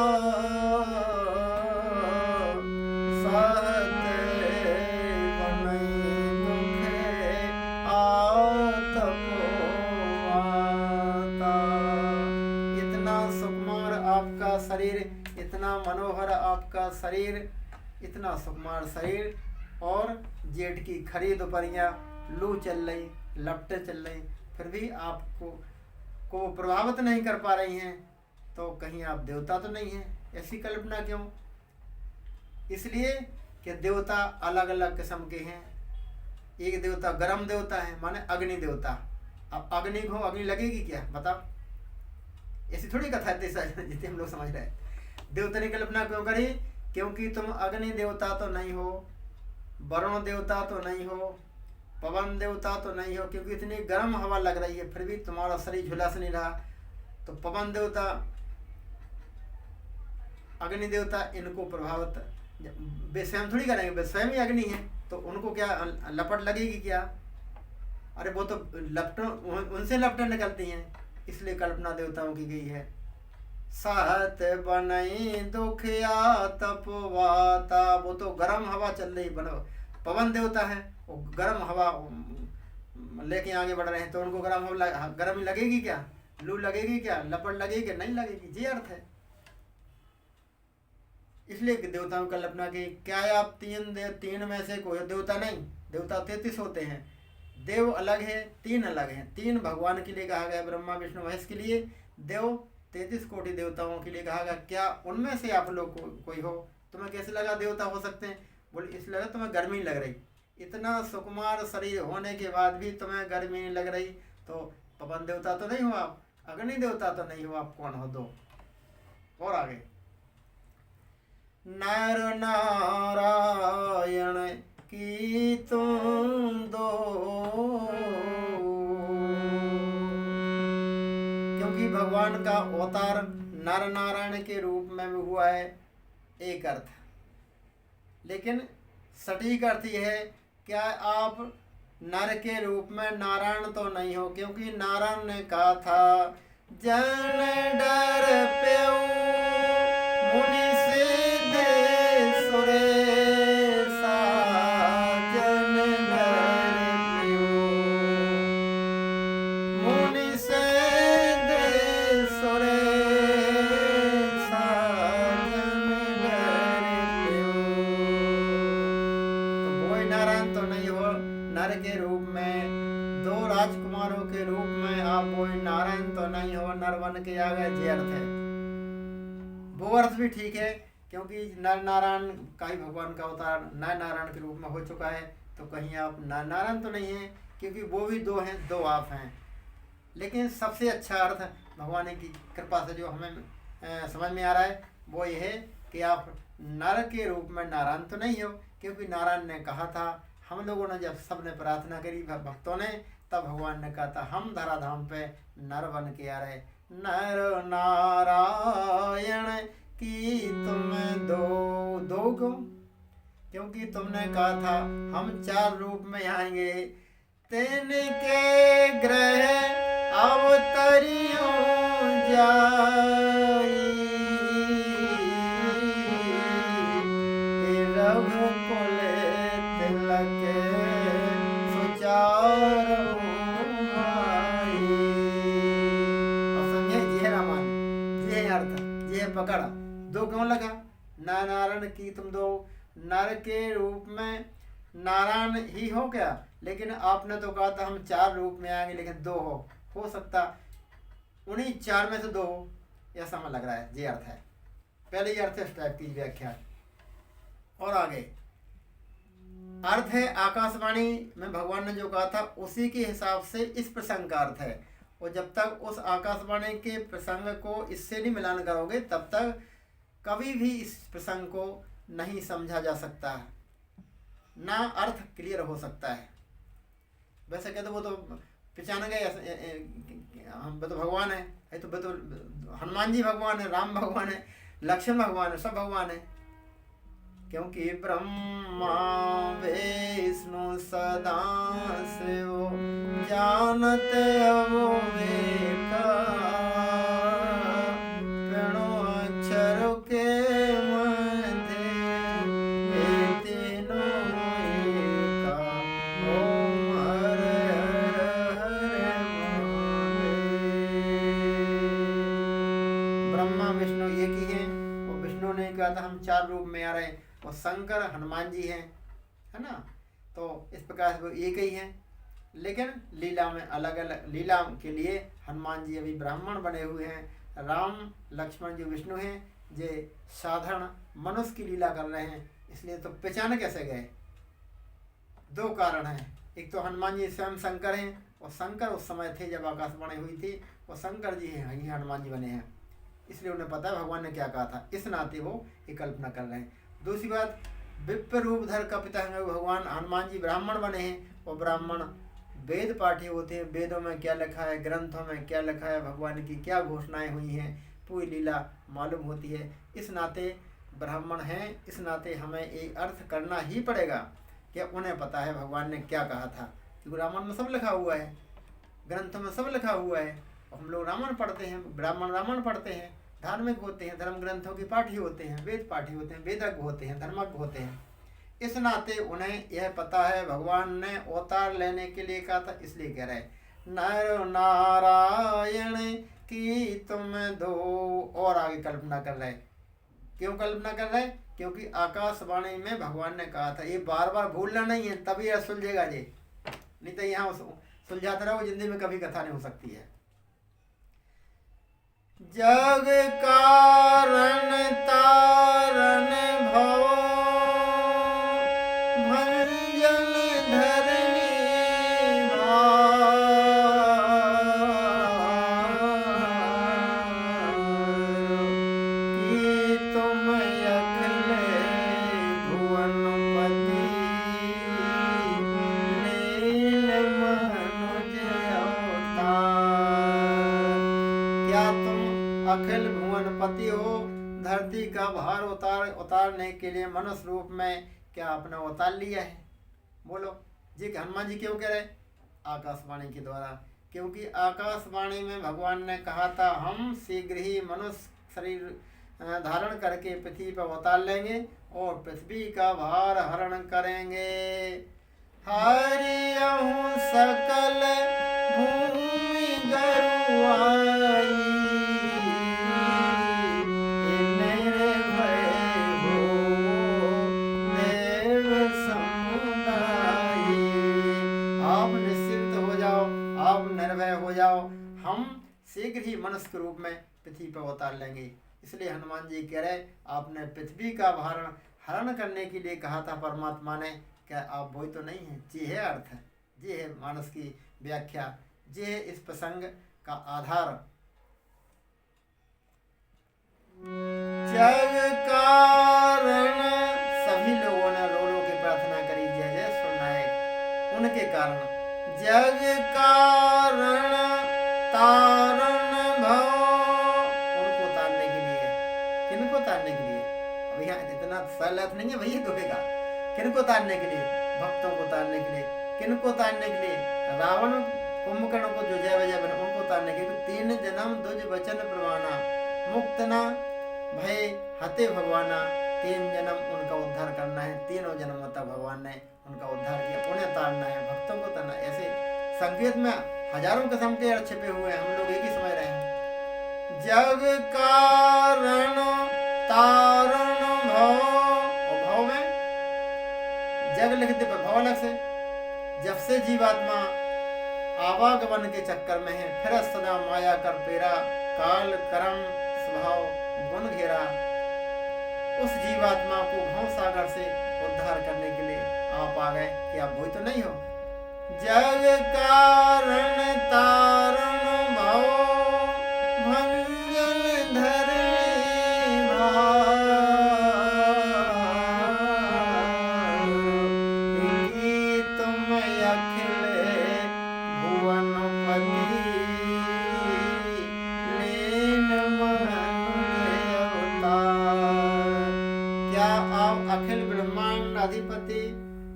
साहत बनई दुखिया तपवाता। इतना सुकुमार आपका शरीर, इतना मनोहर आपका शरीर, इतना सुकुमार शरीर, और जेठ की खरी दोपहरियाँ, लू चल रही, लपटें चल रही, फिर भी आपको प्रभावित नहीं कर पा रही हैं, तो कहीं आप देवता तो नहीं हैं। ऐसी कल्पना क्यों? इसलिए कि देवता अलग अलग किस्म के हैं। एक देवता गर्म देवता है, माने अग्नि देवता। अब अग्नि को अग्नि लगेगी क्या, बताओ? ऐसी थोड़ी कथा है जितने हम लोग समझ रहे हैं। देवता ने कल्पना क्यों करी? क्योंकि तुम अग्नि देवता तो नहीं हो, वरुण देवता तो नहीं हो, पवन देवता तो नहीं हो, क्योंकि इतनी गर्म हवा लग रही है फिर भी तुम्हारा शरीर झुलस नहीं रहा। तो पवन देवता, अग्नि देवता, इनको प्रभावित वे स्वयं थोड़ी करेंगे, वे स्वयं ही अग्नि है, तो उनको क्या लपट लगेगी क्या? अरे वो तो लपटों, उनसे लपटें निकलती हैं। इसलिए कल्पना देवताओं की गई है। साहत बनई दुखिया तपवाता, वो तो गर्म हवा चल रही, बनो पवन देवता है, वो गर्म हवा लेके आगे बढ़ रहे हैं, तो उनको गर्म लगेगी क्या? लू लगेगी क्या? लपट लगेगी? नहीं लगेगी। ये अर्थ है। इसलिए देवताओं की कल्पना की। क्या आप तीन में से कोई देवता नहीं? देवता 33 होते हैं। देव अलग है, तीन अलग हैं। तीन भगवान के लिए कहा गया, ब्रह्मा विष्णु महेश के लिए। देव 33 कोटि देवताओं के लिए कहा गया। क्या उनमें से आप लोग कोई हो? तुम्हें कैसे लगा देवता हो सकते हैं? बोले इसलिए लगा तुम्हें गर्मी लग रही, इतना सुकुमार शरीर होने के बाद भी तुम्हें गर्मी नहीं लग रही, तो पवन देवता तो नहीं हो आप, अग्नि देवता तो नहीं हो, आप कौन हो? दो और आगे, नर नारायण की तुम दो, क्योंकि भगवान का अवतार नर नारायण के रूप में भी हुआ है, एक अर्थ। लेकिन सटीक अर्थ यह है, क्या आप नर के रूप में नारायण तो नहीं हो, क्योंकि नारायण ने कहा था जन डर प्यो मुनि सिद्ध सुरेशा, जन डर प्यो मुनि सिद्ध सुरेशा, जन डर प्यो। तो कोई नारायण तो नहीं हो नर के रूप में, दो राजकुमारों के रूप में आप कोई नारायण तो नहीं हो, नर बन के आ गए। ये अर्थ है। वो अर्थ भी ठीक है, क्योंकि नर नारायण का ही भगवान का अवतार नर नारायण के रूप में हो चुका है, तो कहीं आप नर नारायण तो नहीं हैं, क्योंकि वो भी दो हैं, दो आप हैं। लेकिन सबसे अच्छा अर्थ भगवान की कृपा से जो हमें समझ में आ रहा है वो ये है कि आप नर के रूप में नारायण तो नहीं हो, क्योंकि नारायण ने कहा था, हम लोगों ने जब सबने प्रार्थना करी भक्तों ने, तब भगवान ने कहा था हम धराधाम पे नर बन के आ रहे। नर नारायण की तुम दो क्यों? क्योंकि तुमने कहा था हम 4 रूप में आएंगे, तिनके ग्रह अवतरियों जाई, रघुकुल तिलक सुचार भाई। अब समझे? ये रामान, ये अर्थ, ये पकड़। दो क्यों लगा? नारायण की तुम दो, नर के रूप में नारायण ही हो क्या? लेकिन आपने तो कहा था हम 4 रूप में आएंगे, लेकिन 2 हो सकता। उन्हीं चार में से दो हो, ऐसा हमें लग रहा है। ये अर्थ है, पहले ये अर्थ है, इस टाइप की व्याख्या। और आगे अर्थ है आकाशवाणी में भगवान ने जो कहा था उसी के हिसाब से इस प्रसंग का अर्थ है। और जब तक उस आकाशवाणी के प्रसंग को इससे नहीं मिलान करोगे तब तक कभी भी इस प्रसंग को नहीं समझा जा सकता, ना अर्थ क्लियर हो सकता है। वैसे कहते वो तो पहचान गए, हम तो भगवान है, तो हनुमान जी भगवान है, राम भगवान है, लक्ष्मण भगवान है, सब भगवान है। क्योंकि ब्रह्मा विष्णु सदा शिव जानते वो वेका, प्रणो अक्षर के मध्य ये तीनों एका, ओम हरे हरे महादेव। ब्रह्मा विष्णु एक ही हैं, और विष्णु ने कहा था हम चार रूप में आ रहे हैं, और शंकर हनुमान जी हैं, है ना। तो इस प्रकार से वो एक ही हैं, लेकिन लीला में अलग अलग, लीला के लिए हनुमान जी अभी ब्राह्मण बने हुए हैं, राम लक्ष्मण जी विष्णु हैं, जे साधारण मनुष्य की लीला कर रहे हैं। इसलिए तो पहचान कैसे गए, दो कारण हैं। एक तो हनुमान जी स्वयं शंकर हैं, और शंकर उस समय थे जब आकाशवाणी हुई थी, और शंकर जी हैं, ये हनुमान जी बने हैं, इसलिए उन्हें पता है भगवान ने क्या कहा था, इस नाते वो ये कल्पना कर रहे हैं। दूसरी बात, विप्र रूप धर कपिता भगवान हनुमान जी ब्राह्मण बने हैं, और ब्राह्मण वेद पाठी होते हैं, वेदों में क्या लिखा है, ग्रंथों में क्या लिखा है, भगवान की क्या घोषणाएं हुई हैं, पूरी लीला मालूम होती है। इस नाते ब्राह्मण हैं, इस नाते हमें एक अर्थ करना ही पड़ेगा कि उन्हें पता है भगवान ने क्या कहा था, क्योंकि रामायण में सब लिखा हुआ है, ग्रंथों में सब लिखा हुआ है। और हम लोग रामायण पढ़ते हैं, ब्राह्मण रामायण पढ़ते हैं, धार्मिक होते हैं, धर्म ग्रंथों के पाठी होते हैं, वेद पाठी होते हैं, वेदज्ञ होते हैं, धर्मज्ञ होते हैं। इस नाते उन्हें यह पता है भगवान ने अवतार लेने के लिए कहा था, इसलिए कह रहे नर नारायण की तुम दो। और आगे कल्पना कर रहे, क्यों कल्पना कर रहे, क्योंकि आकाशवाणी में भगवान ने कहा था, ये बार बार भूलना नहीं है, तभी यह सुलझेगा जी, नहीं तो यहाँ सुलझाते रहो जिंदगी में कभी कथा नहीं हो सकती है। जग कारण तारण भव भंजन धरणी की तुम अखिल भुवनपति लीन मनुज अवतार। क्या तुम अखिल भुवनपति हो, धरती का भार उतारने के लिए मनुष्य रूप में क्या अपना उतार लिया है? बोलो जी। हनुमान जी क्यों कह रहे, आकाशवाणी के द्वारा, क्योंकि आकाशवाणी में भगवान ने कहा था हम शीघ्र ही मनुष्य शरीर धारण करके पृथ्वी पर उतार लेंगे और पृथ्वी का भार हरण करेंगे। हरियहु सकल भूमि गरुआई, हो जाओ, हम शीघ्र ही मनुष्य के रूप में पृथ्वी पर उतार लेंगे। इसलिए हनुमान जी कह रहे आपने पृथ्वी का भारण हरण करने के लिए कहा था परमात्मा ने, क्या आप वही तो नहीं है? जी है अर्थ, जी है मानस की व्याख्या, जी है इस प्रसंग का आधार। जग कारण, सभी लोगों ने रो रो के प्रार्थना करी, जय जय सुनाए उनके कारण। जग कारण तारण भव, उनको तारने के लिए, किनको तारने के लिए? अब यहाँ इतना सरल अर्थ नहीं है भैया दुखेगा, किनको तारने के लिए? भक्तों को तारने के लिए। किनको तारने के लिए? रावण कुंभकर्ण को जो जय विजय बने उनको तारने के लिए। 3 जन्म दुज वचन प्रवाना, मुक्त न भय हते भगवाना, 3 जन्म उनका उद्धार करना है, तीनों जन्म तक भगवान ने उनका उद्धार किया, उन्हें तारना है, भक्तों को तारना। ऐसे संकेत में हजारों किस्म के अर्थ छिपे हुए हैं, हम लोग एक ही समझ रहे हैं। जग कारण तारण भव, और भव में जग लिखते पर भव अलग से। जब से जीवात्मा आवागमन के चक्कर में है, फिर सदा माया कर पेरा, काल कर्म स्वभाव गुण घेरा। उस जीवात्मा को भव सागर से उद्धार करने के लिए आप आ गए कि आप वही तो नहीं हो। जग कारण तारण भव भंजन धरणी भार, कि तुम अखिल भुवनपति, लीन मनुज अवतार। क्या आप अखिल ब्रह्मांड अधिपति,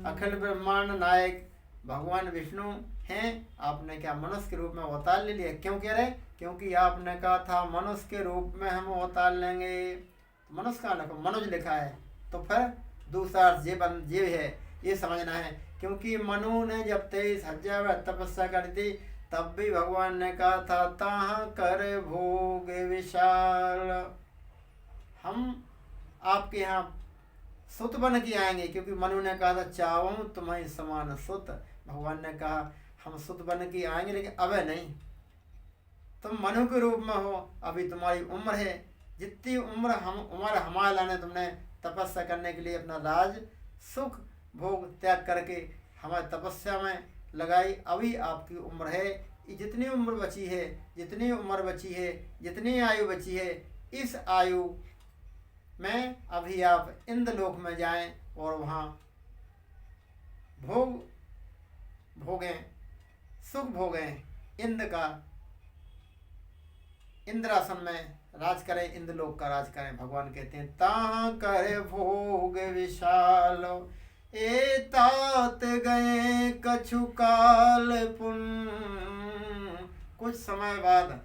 अखिल ब्रह्मांड नायक भगवान विष्णु हैं? आपने क्या मनुष्य के रूप में अवतार ले लिया? क्यों कह रहे? क्योंकि आपने कहा था मनुष्य के रूप में हम अवतार लेंगे। मनुष्य का लिखो, मनुज लिखा है, तो फिर दूसरा जीव है, ये समझना है। क्योंकि मनु ने जब 23,000 तपस्या करी थी, तब भी भगवान ने कहा था ताहाँ कर भोग विशाल, हम आपके यहाँ सुत बन के आएंगे। क्योंकि मनु ने कहा था चावों तुम्हें समान सुत, भगवान ने कहा हम सुत बन के आएंगे, लेकिन अब नहीं, तुम मनु के रूप में हो, अभी तुम्हारी उम्र है, जितनी उम्र हमारे लाने तुमने तपस्या करने के लिए अपना राज सुख भोग त्याग करके हमारी तपस्या में लगाई, अभी आपकी उम्र है। जितनी उम्र बची है, जितनी उम्र बची है, जितनी आयु बची है, इस आयु में अभी आप इंद्रलोक में जाएं और वहाँ भोग भोगें, सुख भोगें, इंद्र का इंद्रासन में राज करें, इंद्रलोक का राज करें। भगवान कहते हैं ता करे भोग विशाल, ए तात गए कछु काल पुन। कुछ समय बाद,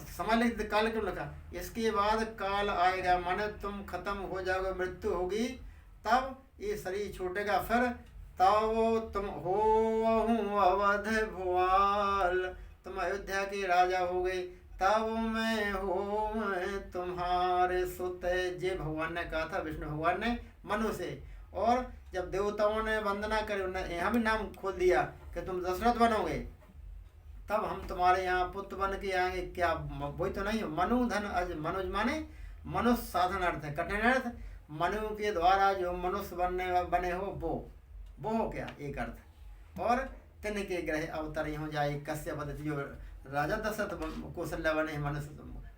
समय लिख काल क्यों लिखा? इसके बाद काल आएगा, माने तुम खत्म हो जाओगे, मृत्यु होगी, तब ये शरीर छूटेगा, फिर तब तुम हो अवध भुआल, तुम अयोध्या के राजा हो गए, तब मैं हो तुम्हारे सुत। जे भगवान ने कहा था, विष्णु भगवान ने मनु से। और जब देवताओं ने वंदना करी, उन्होंने यहाँ भी नाम खोल दिया कि तुम दशरथ बनोगे, तब हम तुम्हारे यहाँ पुत्र बन के आएंगे। क्या वही तो नहीं हो? मनु धन अज, मनुज माने मनुष्य साधन अर्थ है, कठिन अर्थ। मनु के द्वारा जो मनुष्य बने हो वो हो क्या एक अर्थ। और तिन के ग्रह अवतर हो जाए, कश्यप बदती, जो राजा दशरथ कौशल्या बने मनुष्य,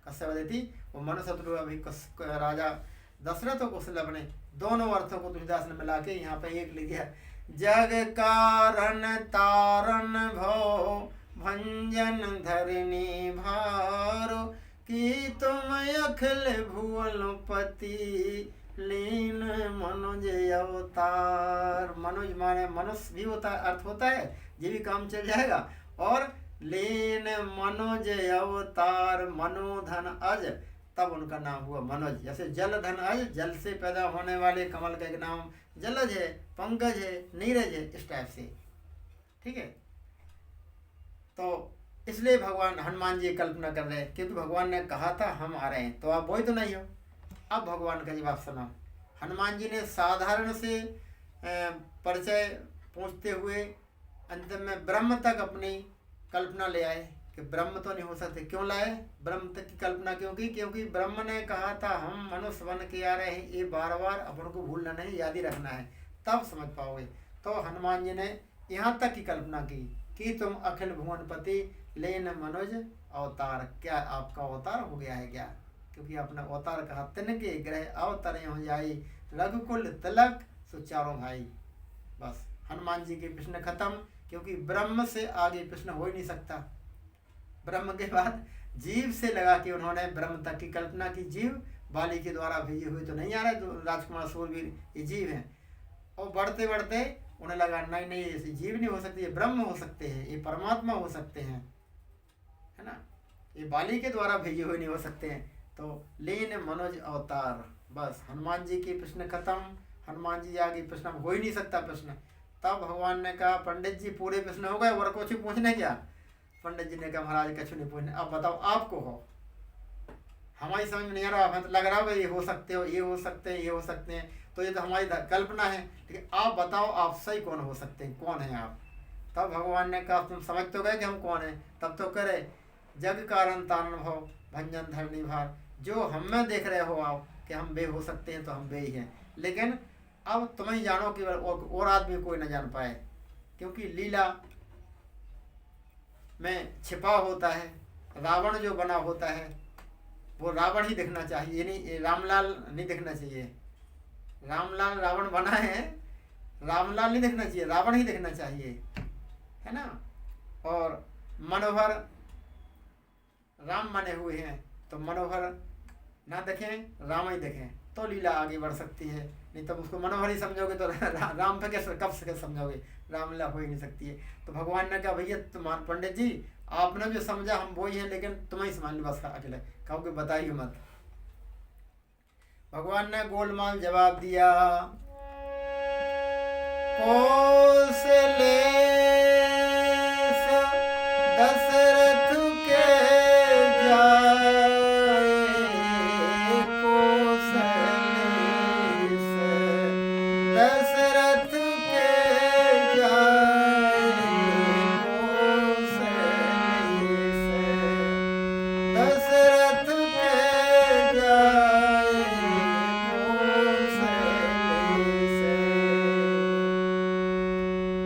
कश्यप बदती वो मनुष्य, अभी राजा दशरथ और कौशल्या बने। दोनों अर्थों को तुलसीदास ने मिला के यहाँ पे एक लिख दिया। जग कारण तारण भव भंजन धरणी भारो, कि तुम अखिल भुवनपति, लीन मनुज अवतार। मनुज माने मनुष्य भी होता है, अर्थ होता है, ये भी काम चल जाएगा। और लीन मनुज अवतार, मनोधन अज, तब उनका नाम हुआ मनोज। जैसे जल धन अज, जल से पैदा होने वाले कमल का एक नाम जलज है, पंकज है, नीरज है, इस टाइप से, ठीक है। तो इसलिए भगवान हनुमान जी कल्पना कर रहे हैं, क्योंकि भगवान ने कहा था हम आ रहे हैं, तो आप वही तो नहीं हो। अब भगवान का जवाब सुनो। हनुमान जी ने साधारण से परिचय पूछते हुए अंत में ब्रह्म तक अपनी कल्पना ले आए कि ब्रह्म तो नहीं हो सकते। क्यों लाए ब्रह्म तक की कल्पना? क्योंकि ब्रह्म ने कहा था हम मनुष्य बन के आ रहे हैं, ये बार बार अपन को भूलना नहीं, याद ही रखना है, तब समझ पाओगे। तो हनुमान जी ने यहाँ तक की कल्पना की कि तुम अखिल भुवनपति लेन मनुज अवतार, क्या आपका अवतार हो गया है क्या? क्योंकि अपना अवतार कहा, तिनके ग्रह अवतरे हो जाई, रघुकुल तिलक सुचारो भाई। बस हनुमान जी के प्रश्न खत्म, क्योंकि ब्रह्म से आगे प्रश्न हो ही नहीं सकता। ब्रह्म के बाद जीव से लगा के उन्होंने ब्रह्म तक की कल्पना की। जीव बाली के द्वारा भेजे हुए तो नहीं आ रहे, तो राजकुमार सूरवीर ये जीव हैं। और बढ़ते बढ़ते उन्हें लगा नहीं ऐसे जीव नहीं हो सकते, ये ब्रह्म हो सकते हैं, ये परमात्मा हो सकते हैं, है ना, ये बाली के द्वारा भेजे हुए नहीं हो सकते हैं। तो लीन मनोज अवतार, बस हनुमान जी के प्रश्न खत्म। हनुमान जी आगे प्रश्न हो ही नहीं सकता प्रश्न। तब भगवान ने कहा पंडित जी पूरे प्रश्न हो गए, और कुछ पूछने क्या? पंडित जी ने कहा महाराज कुछ नहीं पूछने, अब बताओ आपको हो, हमारी समझ में नहीं आ रहा, हमें तो लग रहा है ये हो सकते हो, ये हो सकते हैं, ये हो सकते हैं, तो ये तो हमारी कल्पना है, लेकिन आप बताओ आप सही कौन हो सकते हैं, कौन है आप? तब भगवान ने कहा तुम समझ तो गए कि हम कौन हैं? तब तो करे जग कारण तारण भव भंजन धरणी भार। जो हम में देख रहे हो आप कि हम बे हो सकते हैं तो हम बे ही हैं, लेकिन अब तुम ही जानो कि और आदमी कोई न जान पाए, क्योंकि लीला में छिपा होता है। रावण जो बना होता है वो रावण ही दिखना चाहिए, ये नहीं रामलाल नहीं दिखना चाहिए। रामलाल रावण बना है, रामलाल नहीं दिखना चाहिए, रावण ही दिखना चाहिए, है ना। और मनोहर राम बने हुए हैं तो मनोहर ना देखें, राम ही देखें तो लीला आगे बढ़ सकती है। नहीं तो उसको मनोहर ही समझोगे तो राम पे कैसे कब से समझोगे, रामलीला हो ही नहीं सकती है। तो भगवान ने कहा भैया तुम्हारे पंडित जी आपने जो समझा हम वो ही हैं, लेकिन तुम ही समझ लो बस अकेले, कहोगे बताइए मत। भगवान ने गोलमाल जवाब दिया, कौशले दशरथ के जाए, कौशलेश दशरथ के जाए, कौशलेश दशरथ के जाए, कौशलेश।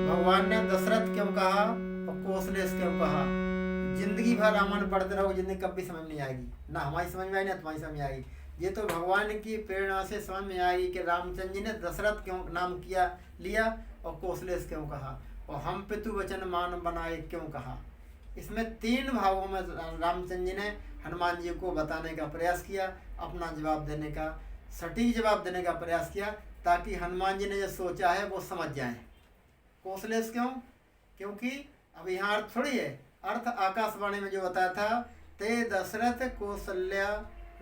भगवान ने दशरथ क्यों कहा और कौशलेश क्यों कहा? जिंदगी भर रामायण पढ़ते रहो, जिंदगी कभी समझ नहीं आएगी, ना हमारी समझ में आएगी ना तुम्हारी समझ में आएगी। ये तो भगवान की प्रेरणा से समझ में आएगी कि रामचंद्र जी ने दशरथ क्यों नाम किया लिया और कौशलेश क्यों कहा, और हम पितु वचन मान बनाए क्यों कहा। इसमें 3 भागों में रामचंद्र जी ने हनुमान जी को बताने का प्रयास किया, अपना जवाब देने का, सटीक जवाब देने का प्रयास किया, ताकि हनुमान जी ने जो सोचा है वो समझ जाए। कौशलेश क्यों? क्योंकि अब यहाँ अर्थ थोड़ी है, अर्थ आकाशवाणी में जो बताया था, ते दशरथ कौशल्या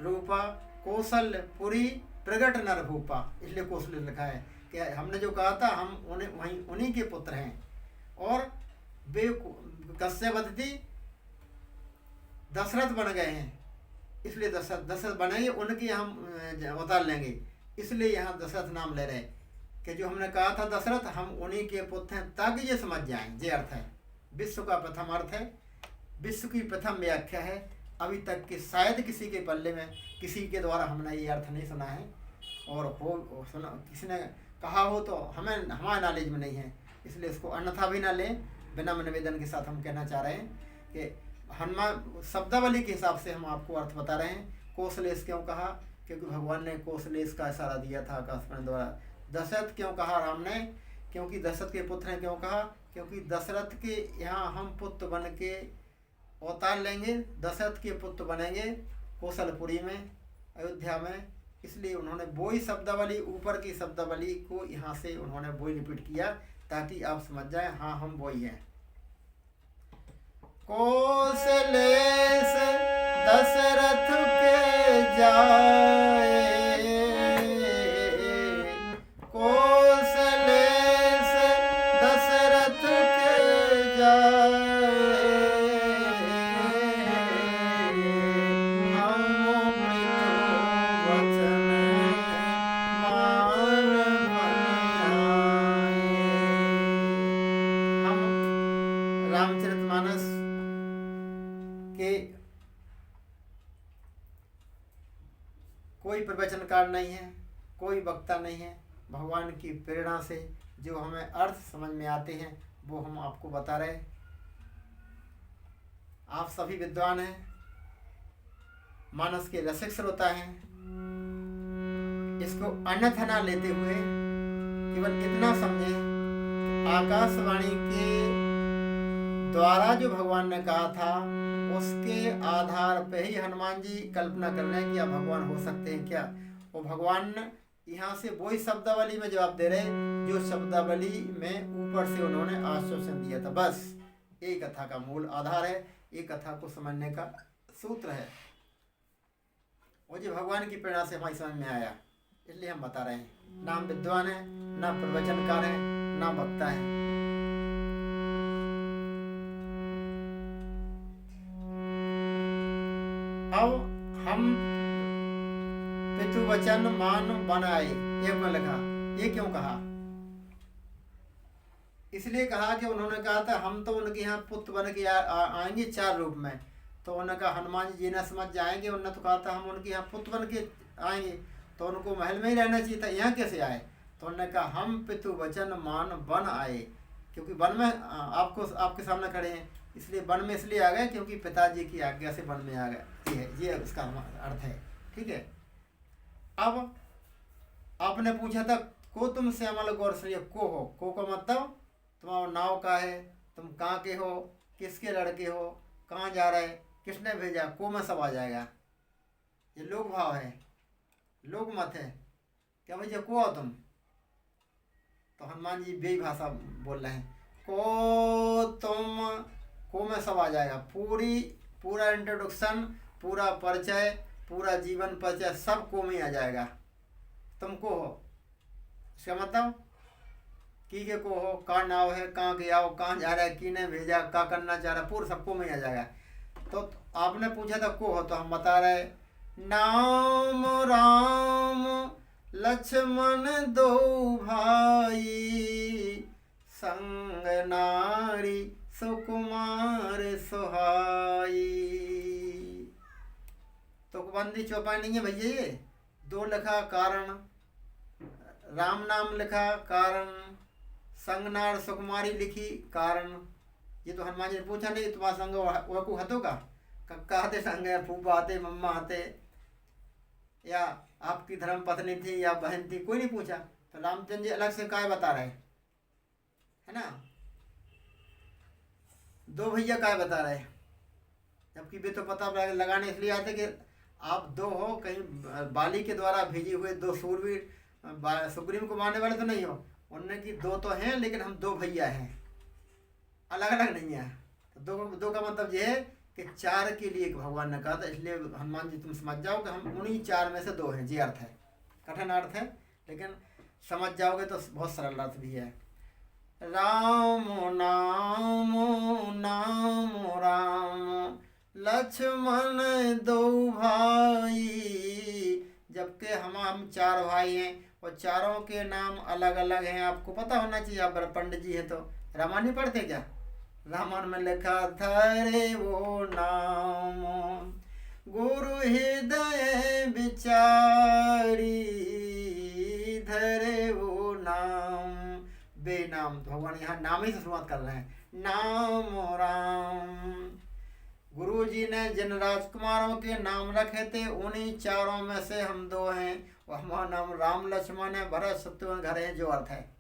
रूपा कौशलपुरी प्रगट नर भूपा, इसलिए कौशल्य लिखा है कि हमने जो कहा था हम उन्हीं के पुत्र हैं। और वे कश्यपति दशरथ बन गए हैं, इसलिए दशरथ बनेंगे, उनकी हम अवतार लेंगे, इसलिए यहाँ दशरथ नाम ले रहे हैं कि जो हमने कहा था दशरथ हम उन्हीं के पुत्र हैं, ताकि ये समझ जाएं। ये अर्थ है, विश्व का प्रथम अर्थ है, विश्व की प्रथम व्याख्या है। अभी तक के शायद किसी के पल्ले में किसी के द्वारा हमने ये अर्थ नहीं सुना है, और हो सुना किसी ने कहा हो तो हमारे नॉलेज में नहीं है, इसलिए इसको अन्यथा भी ना लें। बिना निवेदन के साथ हम कहना चाह रहे हैं कि हनुमान शब्दावली के हिसाब से हम आपको अर्थ बता रहे हैं। कौशलेश क्यों कहा? क्योंकि भगवान ने कौशलेश का इशारा दिया था आकाशवाणी द्वारा। दशरथ क्यों कहा राम ने? क्योंकि दशरथ के पुत्र हैं। क्यों कहा? क्योंकि दशरथ के यहाँ हम पुत्र बन के अवतार लेंगे, दशरथ के पुत्र बनेंगे कौशलपुरी में, अयोध्या में, इसलिए उन्होंने वही शब्दावली, ऊपर की शब्दावली को यहाँ से उन्होंने वही रिपीट किया, ताकि आप समझ जाए हाँ हम वही हैं। कौशलेश दशरथ के जाए, कौशलेश दशरथ के जाए, हम पितु वचन मान बनाए। हम रामचरितमानस के कोई प्रवचनकार नहीं है, कोई वक्ता नहीं है, भगवान की प्रेरणा से जो हमें अर्थ समझ में आते हैं वो हम आपको बता रहे। आप सभी विद्वान हैं, मानस के रसिक श्रोता हैं, इसको अन्यथा ना लेते हुए केवल इतना समझें, आकाशवाणी के द्वारा जो भगवान ने कहा था उसके आधार पे ही हनुमान जी कल्पना कर रहे हैं कि आप भगवान हो सकते हैं क्या। और भगवान यहाँ से वही शब्दावली में जवाब दे रहे हैं जो शब्दावली में ऊपर से उन्होंने आश्वासन दिया था। बस एक कथा का मूल आधार है, एक कथा को समझने का सूत्र है, और जो भगवान की प्रेरणा से हमारी समझ में आया, इसलिए हम बता रहे हैं। ना हम विद्वान है, ना प्रवचनकार है, ना वक्ता है। अब हम पितु वचन मान बनाए, एक में लिखा, ये क्यों कहा? इसलिए कहा कि उन्होंने कहा था हम तो उनके यहाँ पुत्र बन के आएंगे 4 रूप में। तो उन्होंने कहा हनुमान जी न समझ जाएंगे, उन्होंने तो कहा था हम उनके यहाँ पुत्र बन के आएंगे, तो उनको महल में ही रहना चाहिए था, यहाँ कैसे आए? तो उन्होंने कहा हम पितु वचन मान वन आए, क्योंकि वन में आपको आपके सामने खड़े हैं, इसलिए वन में इसलिए आ गए क्योंकि पिताजी की आज्ञा से वन में आ गए। ये उसका अर्थ है। ठीक है। अब आपने पूछा था को तुम श्यामल गौर श्री को हो, को का मतलब तुम्हारा नाव का है, तुम कहाँ के हो, किसके लड़के हो, कहाँ जा रहे, किसने भेजा, को में सब आ जाएगा। ये लोक भाव है, लोक मत है। क्या भैया को हो तुम? तो हनुमान जी बेई भाषा बोल रहे हैं। को तुम, को में सब आ जाएगा। पूरा इंट्रोडक्शन, पूरा परिचय, पूरा जीवन परिचय सब को में आ जाएगा। तुमको हो इसका मतलब की के को हो, कहाँ नाव है, कहाँ के आओ, कहाँ जा रहा है, किने भेजा, क्या करना चाह रहा, पूरा सबको में आ जाएगा। तो आपने पूछा था को हो, तो हम बता रहे नाम राम लक्ष्मण दो भाई, संग नारी सुकुमार सुहाई। तो बंदी चौपाई नहीं है भैया, ये 2 लिखा कारण, राम नाम लिखा कारण, संगनार सुकुमारी लिखी कारण। ये तो हनुमान जी ने पूछा नहीं तुम्हारा संग वकू हतो का, कक्का आते संग है, फूफा आते, मम्मा आते, या आपकी धर्म पत्नी थी या बहन थी, कोई नहीं पूछा। तो रामचंद्र जी अलग से काय बता रहे है ना, 2 भैया काय बता रहे, जबकि वे तो पता लगाने इसलिए आते कि आप 2 हो, कहीं बाली के द्वारा भेजे हुए 2 सूरवीर सुग्रीव को मारने वाले तो नहीं हो। उनने की 2 तो हैं, लेकिन हम 2 भैया हैं, अलग अलग नहीं है। तो 2 का मतलब ये है कि 4 के लिए एक भगवान ने कहा था, इसलिए हनुमान जी तुम समझ जाओ कि हम उन्हीं 4 में से 2 हैं। ये अर्थ है, कठिन अर्थ है, लेकिन समझ जाओगे तो बहुत सरल अर्थ भी है। राम नाम नाम राम लक्ष्मण 2 भाई, जबकि हम 4 भाई हैं और चारों के नाम अलग अलग हैं। आपको पता होना चाहिए, आप पंडित जी हैं तो रामायण नहीं पढ़ते क्या? रामायण में लिखा धरे वो नाम गुरु हृदय विचारी, धरे वो नाम बेनाम। भगवान यहाँ नाम ही से शुरुआत कर रहे हैं, नाम राम। गुरु जी ने जिन राजकुमारों के नाम रखे थे उन्हीं 4 में से हम 2 हैं, और हमारा नाम राम लक्ष्मण है, भरत शत्रुघ्न घर है। जो अर्थ है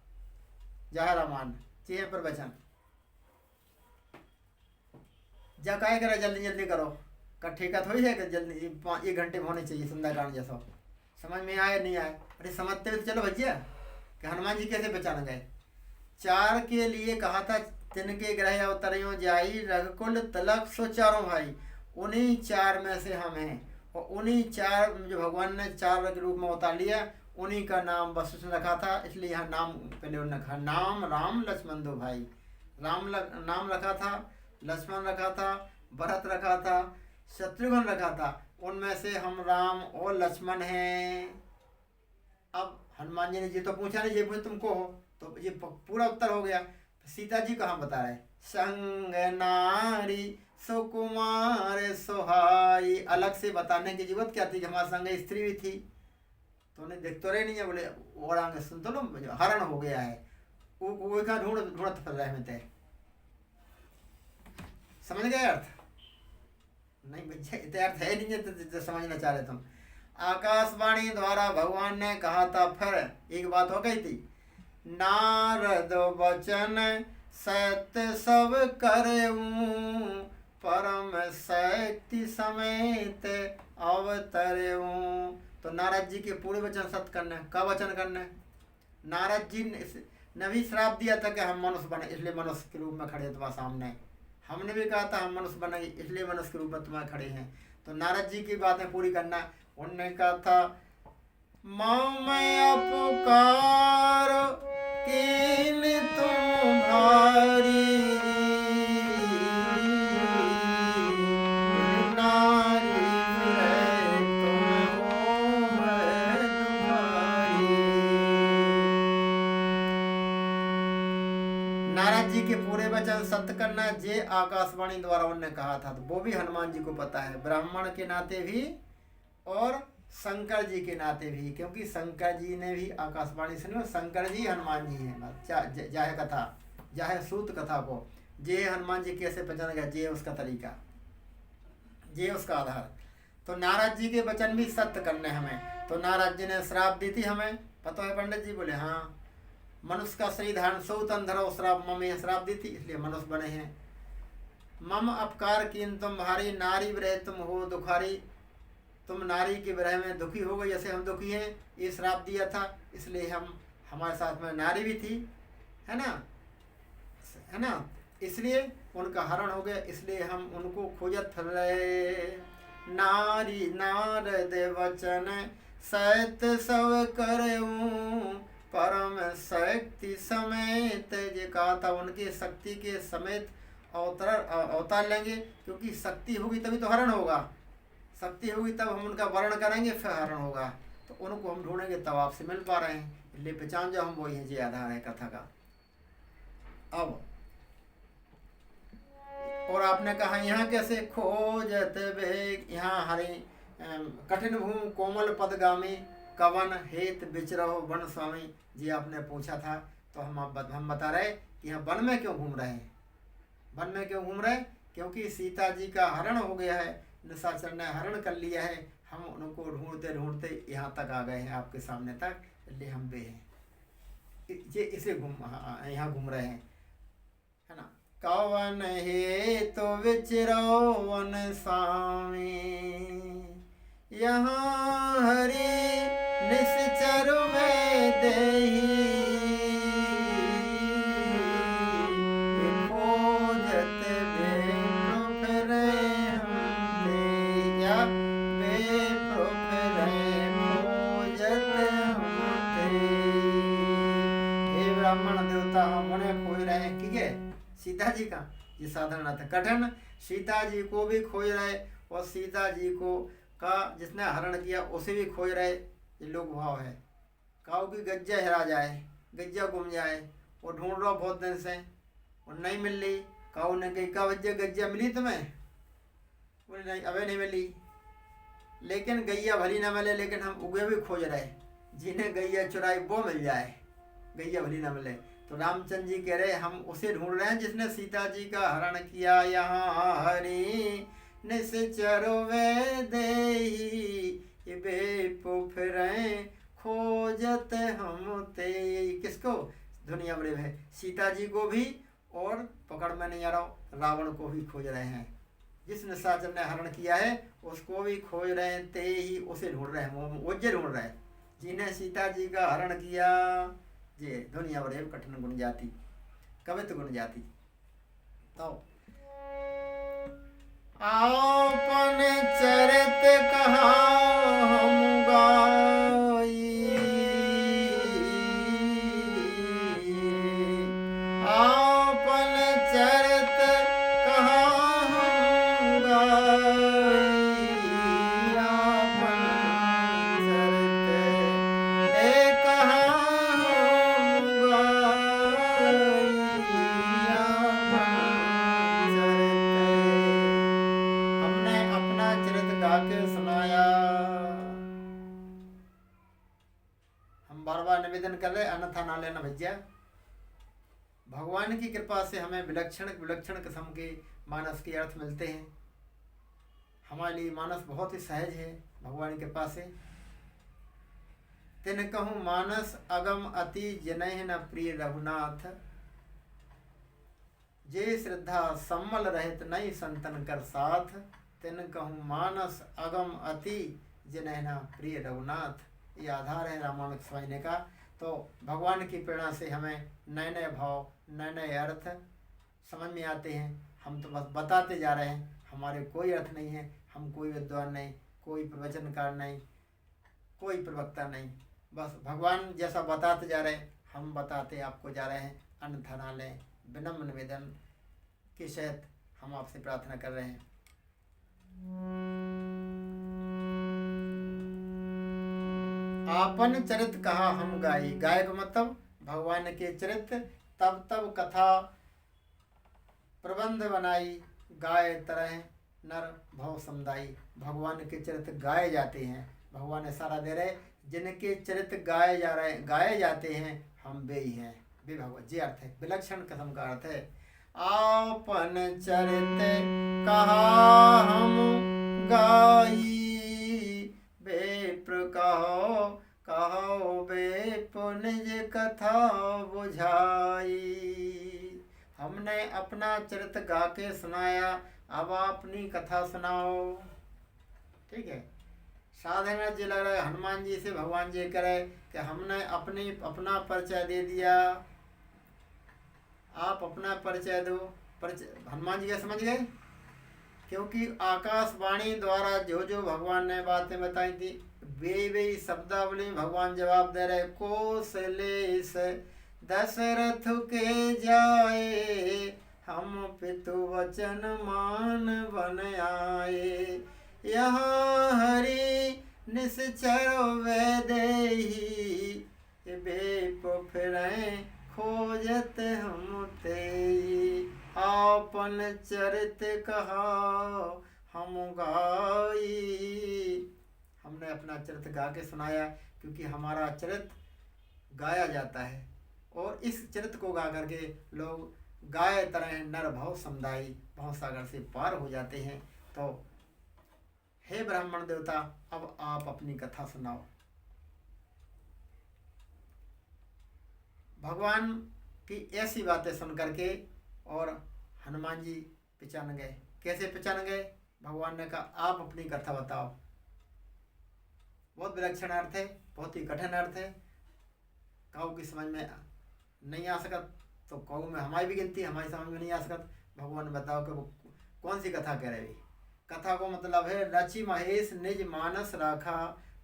जहाँ रामायण चाहिए प्रवचन जा काय करा, जल्दी जल्दी करो, कट्ठी का थोड़ी है कि जल्दी 1 घंटे में होनी चाहिए सुंदरकांड जैसा। समझ में आए नहीं आए? अरे समझते हुए तो चलो भैया कि हनुमान जी कैसे पहचान गए। 4 के लिए कहा था, तिनके ग्रह अवतरियों जाई रघुकुल तिलक सो 4 भाई, उन्हीं 4 में से हम हैं। और उन्हीं 4 जो भगवान ने 4 के रूप में उतार लिया, उन्हीं का नाम वशिष्ठ ने रखा था। इसलिए यहाँ नाम पहले उन्होंने रखा, नाम राम लक्ष्मण 2 भाई। नाम रखा था, लक्ष्मण रखा था, भरत रखा था, शत्रुघ्न रखा था। उनमें से हम राम और लक्ष्मण हैं। अब हनुमान जी ने ये तो पूछा नहीं, ये पूछ तुमको हो, तो ये पूरा उत्तर हो गया। सीता जी कहाँ बता रहे, संग नारी सुकुमार सुहाई। अलग से बताने की जरूरत क्या थी कि हमारे संग स्त्री भी थी, तो उन्हें देख तो रहे नहीं है। बोले और आगे सुन तो लो, हरण हो गया है, वो का ढूंढत फिर रहे में थे। समझ गए अर्थ? नहीं बच्चे इतने अर्थ है नहीं है, समझना चाह रहे तुम। आकाशवाणी द्वारा भगवान ने कहा था, फिर एक बात हो गई थी, नारद वचन सत्य सब करेऊं, परम शक्ति समेत अवतरेऊं। तो नारद जी के पूरे वचन सत्य करने, का वचन करने। नारद जी ने भी श्राप दिया था कि हम मनुष्य बने, इसलिए मनुष्य के रूप में खड़े तुम्हारे सामने। हमने भी कहा था हम मनुष्य बनेंगे, इसलिए मनुष्य के रूप में तुम्हारे खड़े हैं। तो नारद जी की बातें पूरी करना। उन्होंने कहा था, मैं पुकार कीन तुम्हारी, नारी फिरे तुम हो तुम्हारी। नारद जी के पूरे वचन सत्य करना, ये आकाशवाणी द्वारा उन्होंने कहा था, तो वो भी हनुमान जी को पता है, ब्राह्मण के नाते भी और शंकर जी के नाते भी, क्योंकि शंकर जी ने भी आकाशवाणी सुनी और शंकर जी हनुमान जी हैं। जाहे कथा, जाहे सूत कथा को जे हनुमान जी कैसे पहचान गया, जे उसका तरीका, जे उसका आधार। तो नारद जी के वचन भी सत्य करने हमें। तो नारद जी ने श्राप दी थी हमें, पता है पंडित जी? बोले हाँ, मनुष्य का शरीर धारण सौत अंधरो श्राप मम, श्राप दी थी, इसलिए मनुष्य बने हैं। मम अपकार कीन तुम भारी, नारी विरह तुम हो दुखारी, तुम नारी के विरह में दुखी हो गए जैसे हम दुखी हैं, ये श्राप दिया था, इसलिए हम, हमारे साथ में नारी भी थी, है ना, है ना, इसलिए उनका हरण हो गया, इसलिए हम उनको खोजत रहे। नारी नारद वचन सत सब करऊं, परम शक्ति समेत, ये कहा था, उनके शक्ति के समेत अवतार लेंगे, क्योंकि शक्ति होगी तभी तो हरण होगा, शक्ति होगी तब हम उनका वर्ण करेंगे, फिर हरण होगा, तो उनको हम ढूंढेंगे तब आपसे मिल पा रहे हैं, इसलिए पहचान जाओ हम वही हैं, ये आधार है कथा का। अब और आपने कहा यहाँ कैसे खोजत वेग, यहाँ हरि कठिन भूमि कोमल पदगामी, कवन हेत विचरहो वन स्वामी, जी आपने पूछा था, तो हम बता रहे कि यहाँ वन में क्यों घूम रहे हैं। वन में क्यों घूम रहे हैं? क्योंकि सीता जी का हरण हो गया है, निशाचर ने हरण कर लिया है, हम उनको ढूंढते ढूंढते यहाँ तक आ गए हैं, आपके सामने तक, इसलिए हम वे हैं, ये इसे यहाँ घूम रहे हैं, है ना। कवन हेतु विचरो वन स्वामी, यहाँ हरि निश्चर में देही, खोजत बेप्रुख रहे हम तेया, बेप्रुख रहे खोजत हम तेई। हे ब्राह्मण देवता, हम उन्हें खोज रहे हैं, ठीक है, सीता जी का ये साधारण अर्थ, कठिन सीता जी को भी खोज रहे, और सीता जी को का जिसने हरण किया उसे भी खोज रहे, ये लोक भाव है। काऊ की गज्जा हेरा जाए, गज्जा गुम जाए, वो ढूंढ रहा बहुत दिन से और नहीं मिल रही, काऊ ने कही का वजह गज्जा मिली तुम्हें? बोले नहीं, अबे नहीं मिली, लेकिन गैया भली ना मिले, लेकिन हम उगे भी खोज रहे, जिन्हें गैया चुराई वो मिल जाए, गैया भली ना मिले। तो रामचंद्र जी कह रहे हम उसे ढूंढ रहे हैं जिसने सीता जी का हरण किया, यहाँ हरि निश्चर वे देही, बेपुफरें खोजत हम ते। किसको? दुनिया बड़े है, सीता जी को भी, और पकड़ में नहीं आ रहा, रावण को भी खोज रहे हैं, जिस निशाचर ने हरण किया है उसको भी खोज रहे हैं, ते ही उसे ढूंढ रहे हैं, वो जे ढूंढ रहे हैं जिन्हें सीता जी का हरण किया। ये दुनिया बड़े कठिन गुण जाति, कवित गुण जाति। तो आपन चरित कहा हम गाई, आपन चरित कहा हम गाई, आपन चरित कहा हम गाई, आपन चरित, हमने अपना चरित्र गा के सुनाया। हम बार बार निवेदन कर रहे, अन्यथा ना लेना भैया। भगवान की कृपा से हमें विलक्षण विलक्षण किस्म के मानस के अर्थ मिलते हैं। हमारे लिए मानस बहुत ही सहज है भगवान की कृपा से। तिन कहूँ मानस अगम अति जनह न प्रिय रघुनाथ, जे श्रद्धा सम्मल रहित नहीं संतन कर साथ, तिन कहूँ मानस अगम अति जनह न प्रिय रघुनाथ। ये आधार है रामायण समझने का। तो भगवान की प्रेरणा से हमें नए नए भाव, नए नए अर्थ समझ में आते हैं। हम तो बस बताते जा रहे हैं, हमारे कोई अर्थ नहीं है, हम कोई विद्वान नहीं, कोई प्रवचनकार नहीं, कोई प्रवक्ता नहीं, बस भगवान जैसा बताते जा रहे हैं हम बताते आपको जा रहे हैं। अन्यथा ना लें, विनम्र निवेदन के सहित हम आपसे प्रार्थना कर रहे हैं। आपन चरित कहा हम गाई, गाय का मतलब भगवान के चरित्र तब तब कथा प्रबंध बनाई, गाय तरह नर भव समुदाई। भगवान के चरित्र गाए जाते हैं, भगवान इशारा दे रहे जिनके चरित्र गाए जाते हैं हम वे ही हैं, वे भगवान। जी अर्थ है, विलक्षण किस्म का अर्थ है। आपन चरित्र कहा हम गाई, बेप्र कहो कहो बेप निज कथा बुझाई। हमने अपना चरित्र गा के सुनाया, अब अपनी कथा सुनाओ। ठीक है, साधारण जी लग रहा है हनुमान जी से भगवान जी करे कि हमने अपना परिचय दे दिया, आप अपना परिचय दो। परिचय हनुमान जी क्या समझ गए? क्योंकि आकाशवाणी द्वारा जो जो भगवान ने बातें बताई थी वे शब्दावली भगवान जवाब दे रहे। कौशलेश दशरथ के जाए, हम पितु वचन मान बन आए। यहाँ हरि निश्चर वैदेही, बेप फिरें खोजत हम तेई। आपन चरित कहा हम गाई, हमने अपना चरित्र गा के सुनाया, क्योंकि हमारा चरित्र गाया जाता है और इस चरित्र को गा करके लोग गाय तरह नर भव समुदाई, भव सागर से पार हो जाते हैं। तो हे ब्राह्मण देवता, अब आप अपनी कथा सुनाओ। भगवान की ऐसी बातें सुन करके और हनुमान जी पहचान गए। कैसे पहचान गए? भगवान ने कहा आप अपनी कथा बताओ। बहुत विलक्षण अर्थ है, बहुत ही कठिन अर्थ है, काऊ की समझ में नहीं आ सकत, तो काऊ में हमारी भी गिनती, हमारी समझ में नहीं आ सकत। भगवान बताओ कि वो कौन सी कथा कह रहे। कथा को मतलब है रचि महेश निज मानस राखा,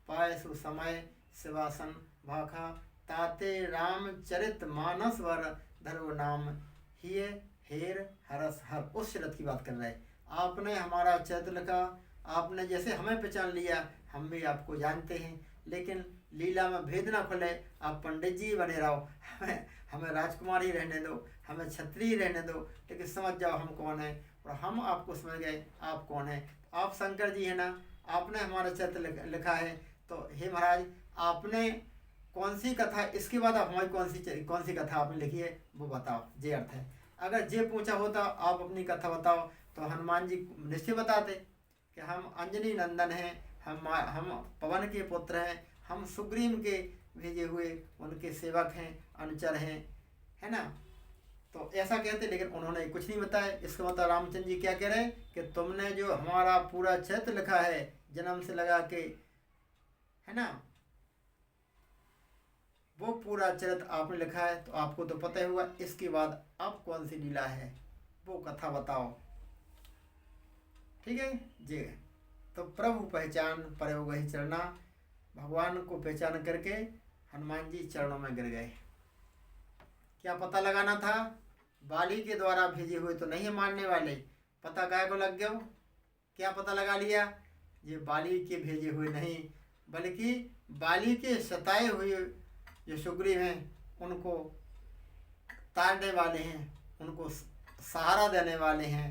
पाए सु समय शिवासन भाखा। ताते राम चरित मानस वर धरो नाम, हिय हेर हरस हर। उस चरित्र की बात कर रहे हैं। आपने हमारा चरित्र लिखा, आपने जैसे हमें पहचान लिया, हम भी आपको जानते हैं, लेकिन लीला में भेद ना खुले। आप पंडित जी बने रहो, हमें राजकुमार ही रहने दो, हमें क्षत्रिय रहने दो, लेकिन समझ जाओ हम कौन है और हम आपको समझ गए आप कौन है। आप शंकर जी है ना, आपने हमारा चरित्र लिखा है, तो हे महाराज आपने कौन सी कथा, इसके बाद आप हमारी कौन सी कथा आपने लिखी है वो बताओ। ये अर्थ है। अगर जे पूछा होता आप अपनी कथा बताओ, तो हनुमान जी निश्चय बताते कि हम अंजनी नंदन हैं, हम पवन के पुत्र हैं, हम सुग्रीव के भेजे हुए उनके सेवक हैं, अनुचर हैं, है ना। तो ऐसा कहते, लेकिन उन्होंने कुछ नहीं बताया। इसका मतलब रामचंद्र जी क्या कह रहे हैं कि तुमने जो हमारा पूरा चरित्र लिखा है जन्म से लगा के, है ना, वो पूरा चरित्र आपने लिखा है, तो आपको तो पता ही होगा। इसके बाद अब कौन सी लीला है वो कथा बताओ। ठीक है जी। तो प्रभु पहचान प्रयोग ही चरना, भगवान को पहचान करके हनुमान जी चरणों में गिर गए। क्या पता लगाना था? बाली के द्वारा भेजे हुए तो नहीं मानने वाले, पता काय को लग गया? क्या पता लगा लिया? ये बाली के भेजे हुए नहीं, बल्कि बाली के सताए हुए जो सुग्रीव हैं उनको तारने वाले हैं, उनको सहारा देने वाले हैं,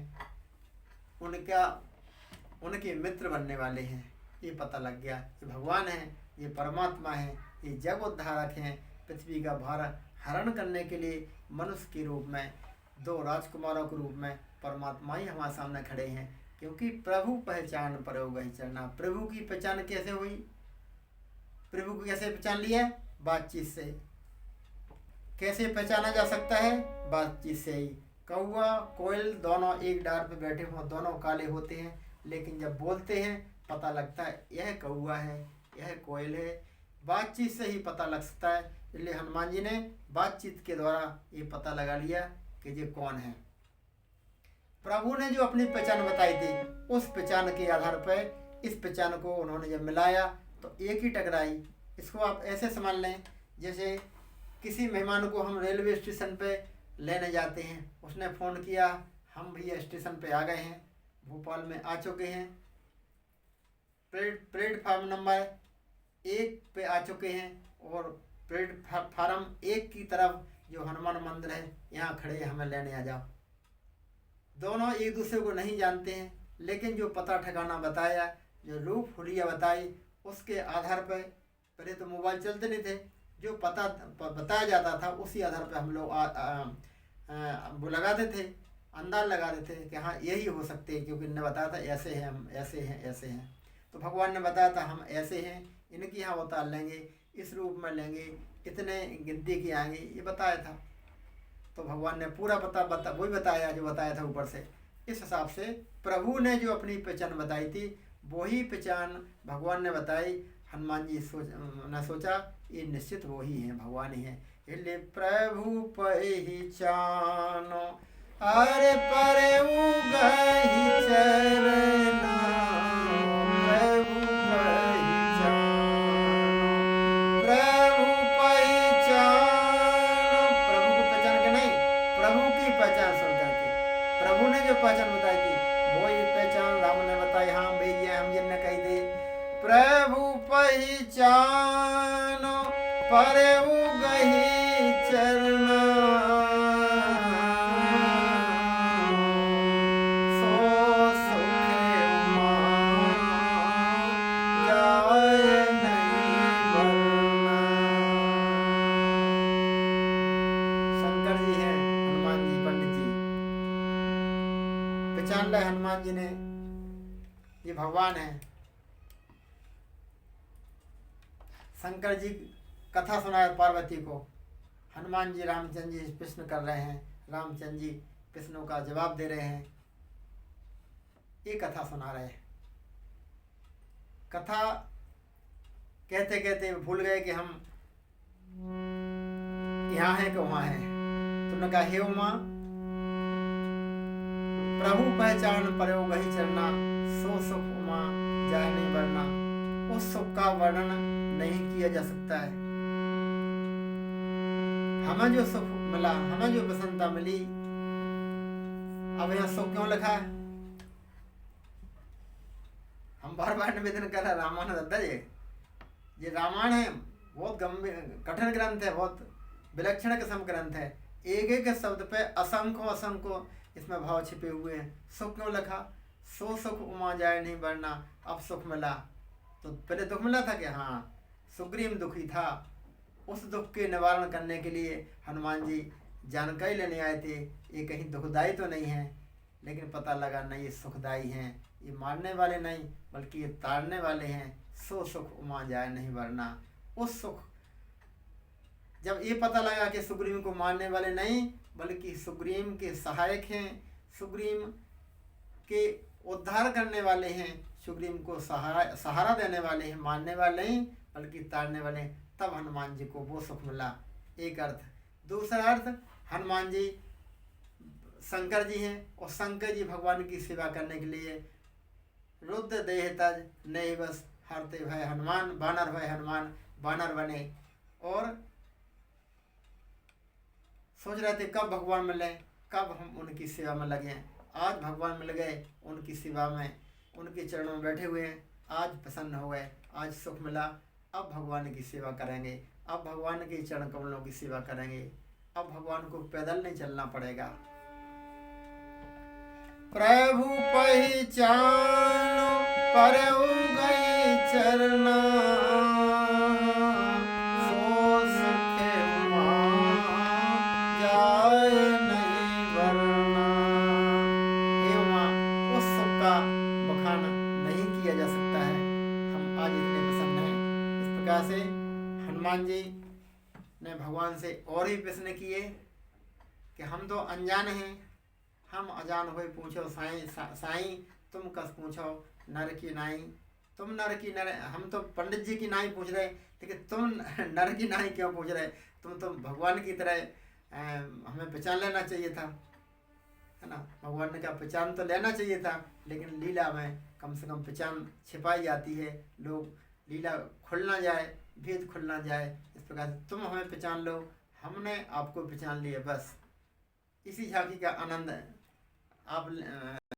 उनके मित्र बनने वाले हैं। ये पता लग गया कि भगवान हैं, ये परमात्मा हैं, ये जग उद्धारक हैं। पृथ्वी का भार हरण करने के लिए मनुष्य के रूप में, दो राजकुमारों के रूप में परमात्मा ही हमारे सामने खड़े हैं। क्योंकि प्रभु पहचान प्रयोग ही चरना। प्रभु की पहचान कैसे हुई? प्रभु को कैसे पहचान लिया? बातचीत से। कैसे पहचाना जा सकता है? बातचीत से ही। कौवा कोयल दोनों एक डार पे बैठे हों, दोनों काले होते हैं, लेकिन जब बोलते हैं पता लगता है यह कौवा है, यह कोयल है। बातचीत से ही पता लग सकता है। इसलिए हनुमान जी ने बातचीत के द्वारा ये पता लगा लिया कि ये कौन है। प्रभु ने जो अपनी पहचान बताई थी, उस पहचान के आधार पर इस पहचान को उन्होंने जब मिलाया तो एक ही टकराई। इसको आप ऐसे समझ लें, जैसे किसी मेहमान को हम रेलवे स्टेशन पे लेने जाते हैं, उसने फ़ोन किया, हम भैया स्टेशन पे आ गए हैं, भोपाल में आ चुके हैं, प्लेटफार्म नंबर 1 पे आ चुके हैं और प्लेटफार्म 1 की तरफ जो हनुमान मंदिर है यहाँ खड़े हैं, हमें लेने आ जाओ। दोनों एक दूसरे को नहीं जानते हैं, लेकिन जो पता ठिकाना बताया, जो रूप हुलिया बताई, उसके आधार पर पहले तो मोबाइल चलते नहीं थे, जो पता बताया जाता था उसी आधार पर हम लोग वो लगाते थे, अंदाज लगाते थे कि हाँ यही हो सकते हैं, क्योंकि इन्होंने बताया था ऐसे हैं, हम ऐसे हैं, ऐसे हैं। तो भगवान ने बताया था हम ऐसे हैं, इनकी यहाँ अवतार लेंगे, इस रूप में लेंगे, इतने गिनती की आएंगे, ये बताया था। तो भगवान ने पूरा वही बताया जो बताया था ऊपर से। इस हिसाब से प्रभु ने जो अपनी पहचान बताई थी, वही पहचान भगवान ने बताई। हनुमान जी ने सोचा ये निश्चित वो ही हैं, भगवान ही हैं। इसलिए प्रभु पहचानो अरे परऊ गहि चरना, प्रभु पहचानो, प्रभु पहचानो। प्रभु को पहचान के नहीं, प्रभु की पहचान सुन करके, प्रभु ने जो पहचान बताई थी वो ये पहचान राम ने बताई। हाँ भैया हम जिनने कही थी प्रभु पहचानो परऊ गहि चरना, सो सुख उमा जाय नहीं वरना। शंकर जी हैं, हनुमान जी पंडित जी पहचान लिया हनुमान जी ने, ये भगवान है। शंकर जी कथा सुनाए पार्वती को, हनुमान जी रामचंद्र जी प्रश्न कर रहे हैं, रामचंद्र जी प्रश्नों का जवाब दे रहे हैं, ये कथा सुना रहे हैं। कथा कहते कहते भूल गए कि हम यहाँ हैं कि वहाँ हैं। तुमने कहा हे उमा प्रभु पहचान परयो गहि चरना, सो सुख उमा जाय नहीं वरना। उस सुख का वर्णन नहीं किया जा सकता है। हमें जो सुख मिला, हमें जो प्रसन्नता मिली, अब यहाँ सुख क्यों लिखा है? हम बार बार निवेदन कर रहे हैं रामायण दादा ये रामायण है, बहुत गंभीर कठिन ग्रंथ है, बहुत विलक्षण किस्म ग्रंथ है। एक एक शब्द पे असंख्य असंख्य इसमें भाव छिपे हुए हैं। सुख क्यों लिखा? सो सुख उमा जाए नहीं वरना। अब सुख मिला तो पहले दुख मिला था कि हाँ सुग्रीव दुखी था, उस दुख के निवारण करने के लिए हनुमान जी जानकारी लेने आए थे, ये कहीं दुखदाई तो नहीं है। लेकिन पता लगा नहीं, ये सुखदाई हैं, ये मारने वाले नहीं बल्कि ये तारने वाले हैं। सो सुख उमा जाए नहीं वरना। उस सुख जब ये पता लगा कि सुग्रीव को मारने वाले नहीं बल्कि सुग्रीव के सहायक हैं, सुग्रीव के उद्धार करने वाले हैं, सुग्रीव को सहारा देने वाले हैं, मारने वाले नहीं बल्कि तारने वाले हैं, तब हनुमान जी को वो सुख मिला। एक अर्थ। दूसरा अर्थ, हनुमान जी शंकर जी हैं और शंकर जी भगवान की सेवा करने के लिए रुद्र देह तज नहीं बस हरते भय हनुमान, बानर भय हनुमान, बानर बने और सोच रहे थे कब भगवान मिले, कब हम उनकी सेवा में लगे। आज भगवान मिल गए, उनकी सेवा में, उनके चरणों में बैठे हुए हैं। आज प्रसन्न हो गए, आज सुख मिला। अब भगवान की सेवा करेंगे, अब भगवान के चरण कमलों की सेवा करेंगे। अब भगवान को पैदल नहीं चलना पड़ेगा। प्रभु पहचानो परऊ गहि चरना, सो सुख उमा जाय नहीं वरना। हे उमा, उस सुख का बखान नहीं किया जा सकता है, हम आज इतने प्रसन्न हैं। इस प्रकार से हनुमान जी ने भगवान से और ही प्रश्न किए कि हम तो अनजान हैं, हम अजान हुए पूछो साईं तुम कस पूछो नर की नाई। तुम नर की नर, हम तो पंडित जी की नाई पूछ रहे, लेकिन तुम नर की नाई क्यों पूछ रहे? तुम तो भगवान की तरह हमें पहचान लेना चाहिए था, है ना। भगवान ने कहा पहचान तो लेना चाहिए था, लेकिन लीला में कम से कम पहचान छिपाई जाती है, लोग लीला खुल ना जाए, भेद खुल ना जाए। इस प्रकार से तुम हमें पहचान लो, हमने आपको पहचान लिया, बस इसी झांकी का आनंद आप